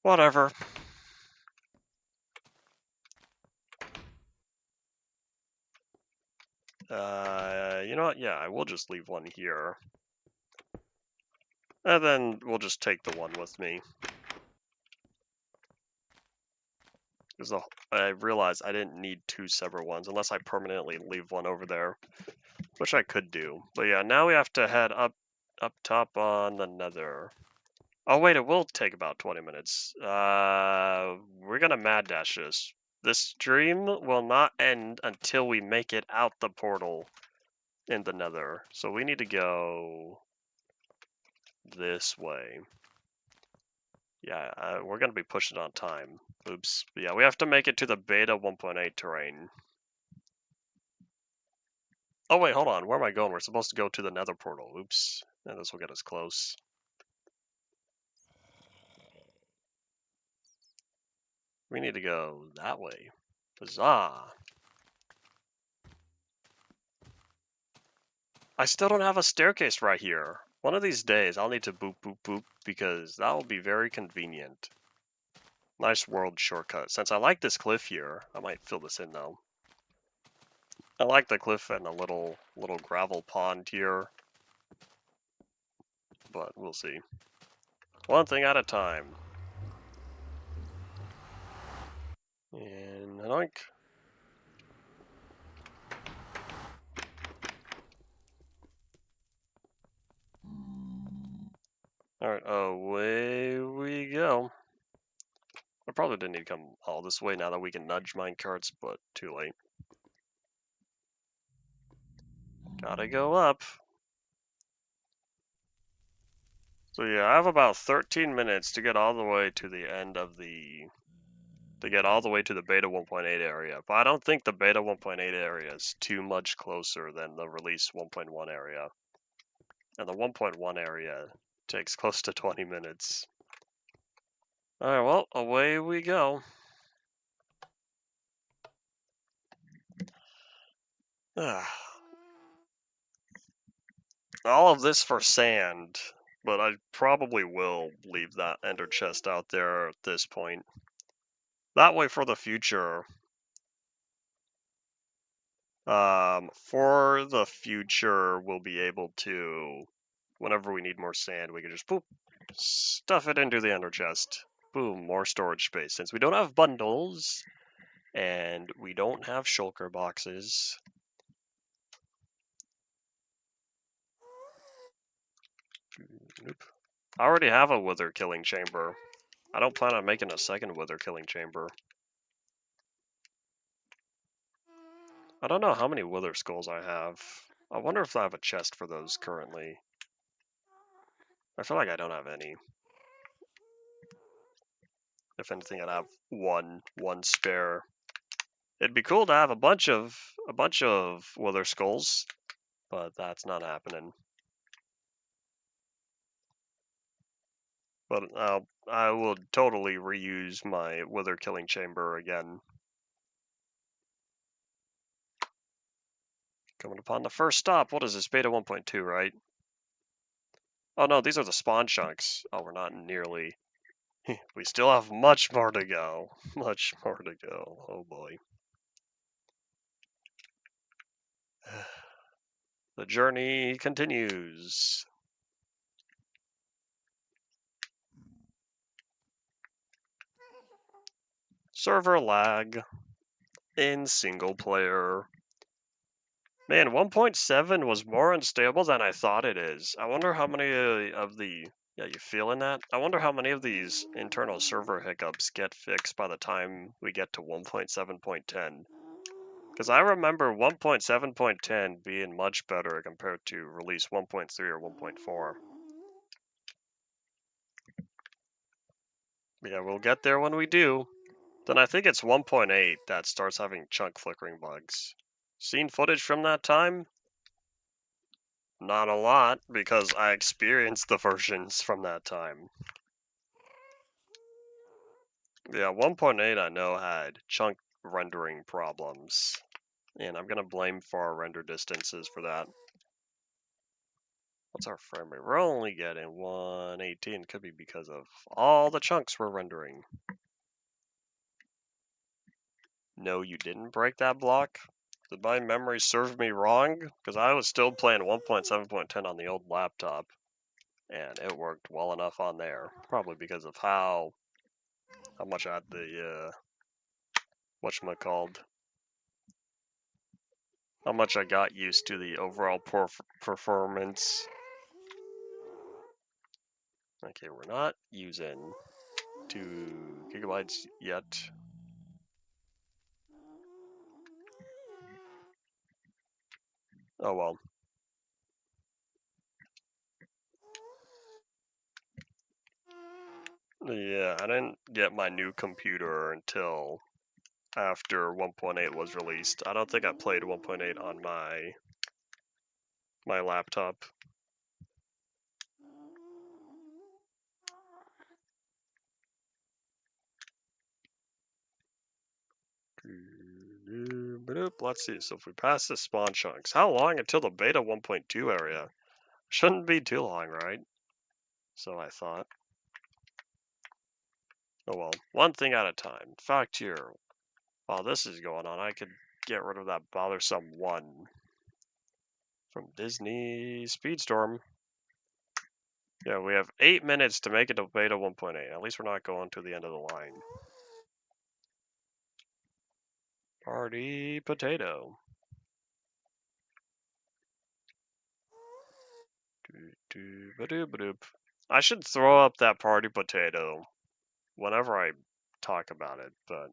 Whatever. You know what? Yeah, I will just leave one here. And then we'll just take the one with me. Because I realized I didn't need 2 separate ones unless I permanently leave one over there. Which I could do. But yeah, now we have to head up top on the nether. Oh wait, it will take about 20 minutes. We're gonna mad dash this. This stream will not end until we make it out the portal in the nether. So we need to go this way. Yeah, we're gonna be pushing on time. Oops. But yeah, we have to make it to the beta 1.8 terrain. Oh wait, hold on. Where am I going? We're supposed to go to the nether portal. Oops. And this will get us close. We need to go that way. Huzzah! I still don't have a staircase right here. One of these days, I'll need to boop, boop, boop, because that will be very convenient. Nice world shortcut. Since I like this cliff here, I might fill this in, though. I like the cliff and a little gravel pond here. But we'll see. One thing at a time. And oink. Alright, away we go. I probably didn't need to come all this way now that we can nudge minecarts, but too late. Gotta go up. So yeah, I have about 13 minutes to get all the way to the end of the... to get all the way to the beta 1.8 area. But I don't think the beta 1.8 area is too much closer than the release 1.1 area. And the 1.1 area takes close to 20 minutes. Alright, well, away we go. All of this for sand, but I probably will leave that ender chest out there at this point. That way for the future, we'll be able to, whenever we need more sand, we can just boop, stuff it into the ender chest. Boom, more storage space. Since we don't have bundles, and we don't have shulker boxes. Nope. I already have a wither killing chamber. I don't plan on making a second wither killing chamber. I don't know how many wither skulls I have. I wonder if I have a chest for those currently. I feel like I don't have any. If anything, I'd have one spare. It'd be cool to have a bunch of wither skulls, but that's not happening. But I will totally reuse my wither killing chamber again. Coming upon the first stop. What is this? Beta 1.2, right? Oh no, these are the spawn chunks. Oh, we're not nearly. We still have much more to go. Much more to go. Oh boy. The journey continues. Server lag in single player. Man, 1.7 was more unstable than I thought it is. I wonder how many of the... Yeah, you feeling that? I wonder how many of these internal server hiccups get fixed by the time we get to 1.7.10. Because I remember 1.7.10 being much better compared to release 1.3 or 1.4. Yeah, we'll get there when we do. Then I think it's 1.8 that starts having chunk flickering bugs. Seen footage from that time? Not a lot, because I experienced the versions from that time. Yeah, 1.8 I know had chunk rendering problems, and I'm gonna blame far render distances for that. What's our frame rate? We're only getting 118. Could be because of all the chunks we're rendering. No, you didn't break that block? Did my memory serve me wrong? Because I was still playing 1.7.10 on the old laptop, and it worked well enough on there. Probably because of how much I had the, whatchamacalled, how much I got used to the overall performance. Okay, we're not using 2 gigabytes yet. Oh well. Yeah, I didn't get my new computer until after 1.8 was released. I don't think I played 1.8 on my laptop. Let's see. So if we pass the spawn chunks, how long until the beta 1.2 area? Shouldn't be too long, right? So I thought. Oh well, one thing at a time. In fact, here, while this is going on, I could get rid of that bothersome one from Disney Speedstorm. Yeah, we have 8 minutes to make it to beta 1.8. At least we're not going to the end of the line. Party potato. I should throw up that party potato whenever I talk about it, but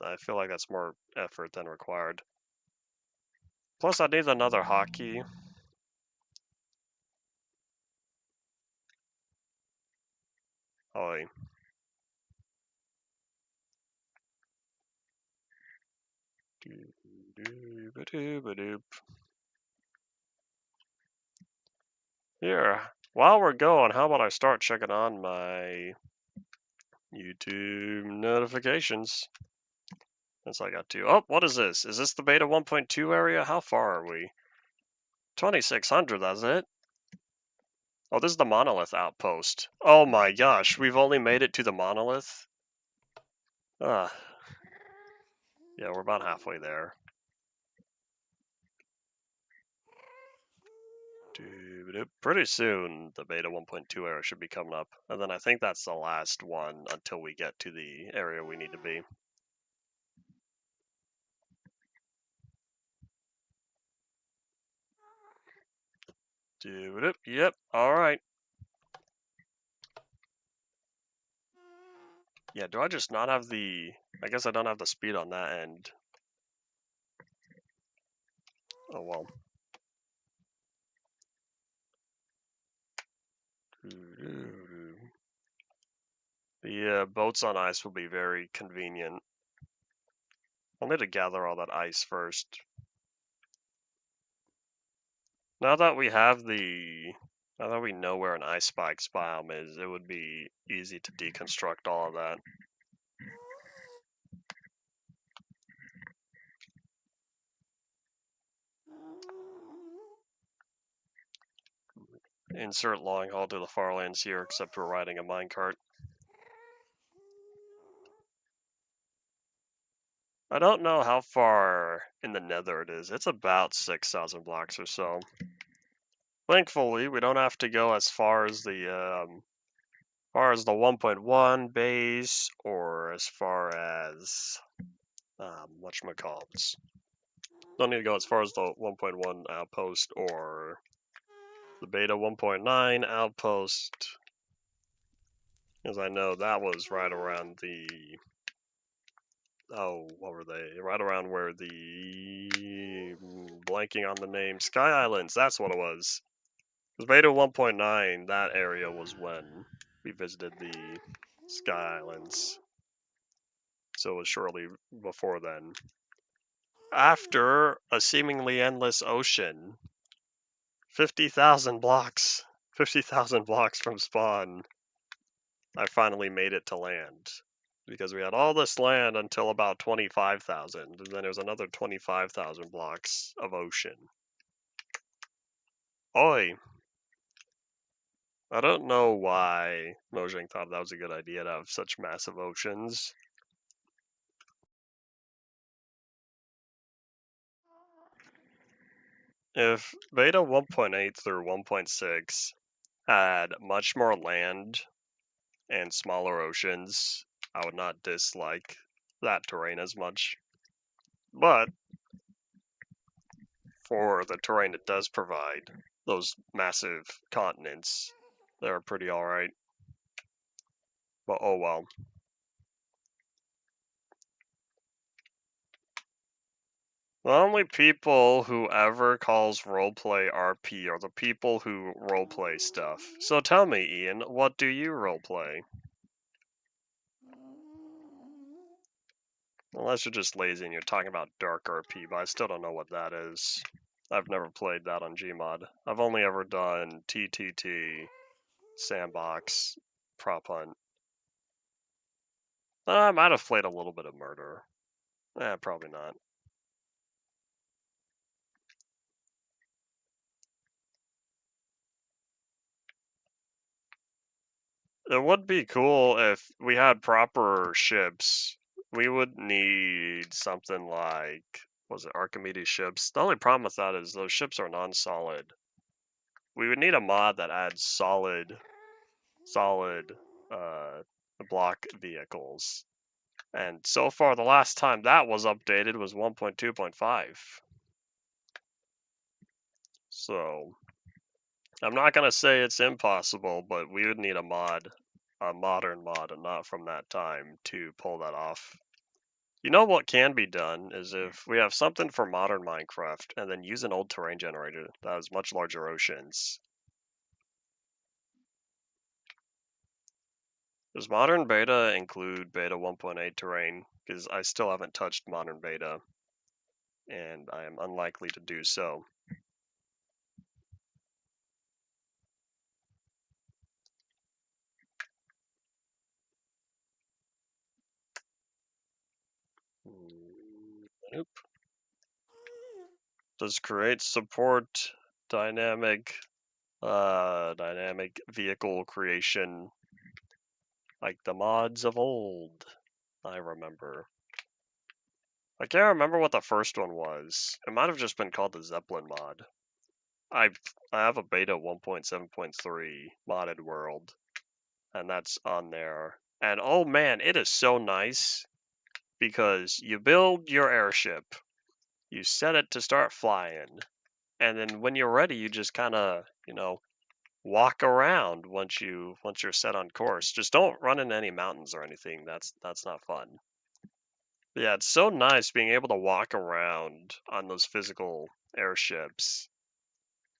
I feel like that's more effort than required. Plus, I need another hotkey. Oh, here, while we're going, how about I start checking on my YouTube notifications? Since I got to. Oh, what is this? Is this the beta 1.2 area? How far are we? 2600, that's it? Oh, this is the monolith outpost. Oh my gosh, we've only made it to the monolith? Ah. Yeah, we're about halfway there. Pretty soon, the beta 1.2 area should be coming up. And then I think that's the last one until we get to the area we need to be. Yep, alright. Yeah, do I just not have the... I guess I don't have the speed on that end. Oh well. The boats on ice will be very convenient. I'll need to gather all that ice first. Now that we have now that we know where an ice spikes biome is, it would be easy to deconstruct all of that. Insert long haul to the far lands here, except we're riding a minecart. I don't know how far in the nether it is. It's about 6,000 blocks or so. Thankfully, we don't have to go as far as the 1.1 base, or as far as whatchamacallits. Don't need to go as far as the 1.1 outpost or the beta 1.9 outpost, because I know that was right around the what were they? Right around where the blanking on the name Sky Islands. That's what it was. Because beta 1.9, that area was when we visited the Sky Islands. so it was shortly before then. After a seemingly endless ocean, 50,000 blocks, 50,000 blocks from spawn, I finally made it to land. Because we had all this land until about 25,000, and then there was another 25,000 blocks of ocean. Oi! I don't know why Mojang thought that was a good idea to have such massive oceans. If beta 1.8 through 1.6 had much more land and smaller oceans, I would not dislike that terrain as much. But for the terrain it does provide, those massive continents, they're pretty alright. But oh well. The only people who ever calls roleplay RP are the people who roleplay stuff. So tell me, Ian, what do you roleplay? Unless you're just lazy and you're talking about dark RP, but I still don't know what that is. I've never played that on Gmod. I've only ever done TTT, Sandbox, Prop Hunt. I might have played a little bit of Murder. Probably not. It would be cool if we had proper ships. We would need something like, was it Archimedes ships? The only problem with that is those ships are non-solid. We would need a mod that adds solid block vehicles. And so far, the last time that was updated was 1.2.5. So I'm not gonna say it's impossible, but we would need a modern mod, and not from that time, to pull that off. You know what can be done is if we have something for modern Minecraft and then use an old terrain generator that has much larger oceans. Does modern beta include beta 1.8 terrain? Because I still haven't touched modern beta, and I am unlikely to do so. Nope. Does create support dynamic vehicle creation like the mods of old? I remember. I can't remember what the first one was. It might have just been called the Zeppelin mod. I have a beta 1.7.3 modded world, and that's on there. And oh man, it is so nice because you build your airship, you set it to start flying, and then when you're ready, you just kind of, walk around once you're set on course. Just don't run into any mountains or anything. That's not fun. But yeah, it's so nice being able to walk around on those physical airships.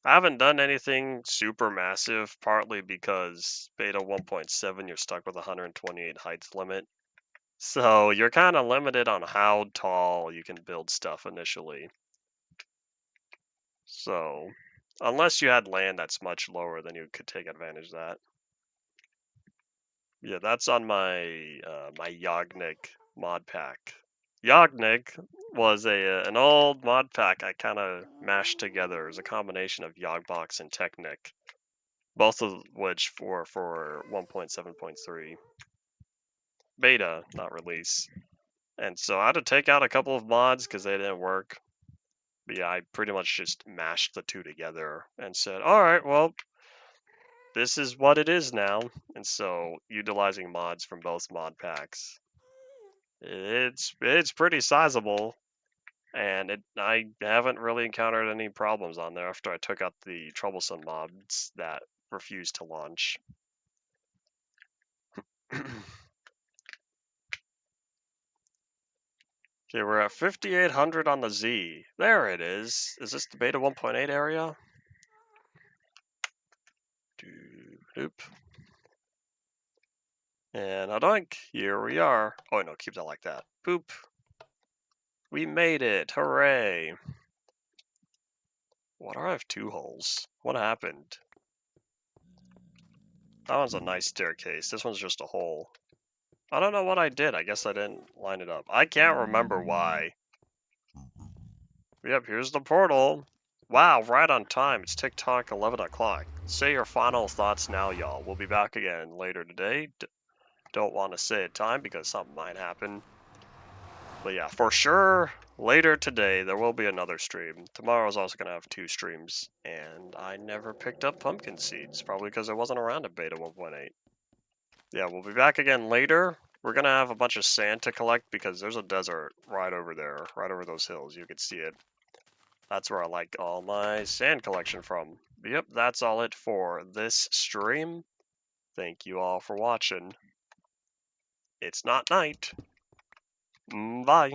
I haven't done anything super massive, partly because beta 1.7 you're stuck with 128 heights limit. So you're kind of limited on how tall you can build stuff initially. So unless you had land that's much lower, then you could take advantage of that. Yeah, that's on my my Yognik mod pack. Yognik was an old mod pack I kind of mashed together. It was a combination of Yogbox and Technic, both of which for 1.7.3 beta, not release. And so I had to take out a couple of mods because they didn't work. But yeah, I pretty much just mashed the two together and said, all right, well, this is what it is now. And so utilizing mods from both mod packs, it's pretty sizable. And I haven't really encountered any problems on there after I took out the troublesome mobs that refused to launch. Okay, we're at 5,800 on the Z. There it is. Is this the beta 1.8 area? Nope. And doink, here we are. Oh no, keep that like that. Boop. We made it, hooray. Why do I have 2 holes? What happened? That one's a nice staircase. This one's just a hole. I don't know what I did. I guess I didn't line it up. I can't remember why. Yep, here's the portal. Wow, right on time. It's TikTok 11 o'clock. Say your final thoughts now, y'all. We'll be back again later today. Don't want to say a time because something might happen. But yeah, for sure, later today there will be another stream. Tomorrow's also going to have 2 streams. And I never picked up pumpkin seeds, probably because I wasn't around at beta 1.8. Yeah, we'll be back again later. We're going to have a bunch of sand to collect because there's a desert right over there, right over those hills. You can see it. That's where I like all my sand collection from. But yep, that's all it for this stream. Thank you all for watching. It's not night. Bye.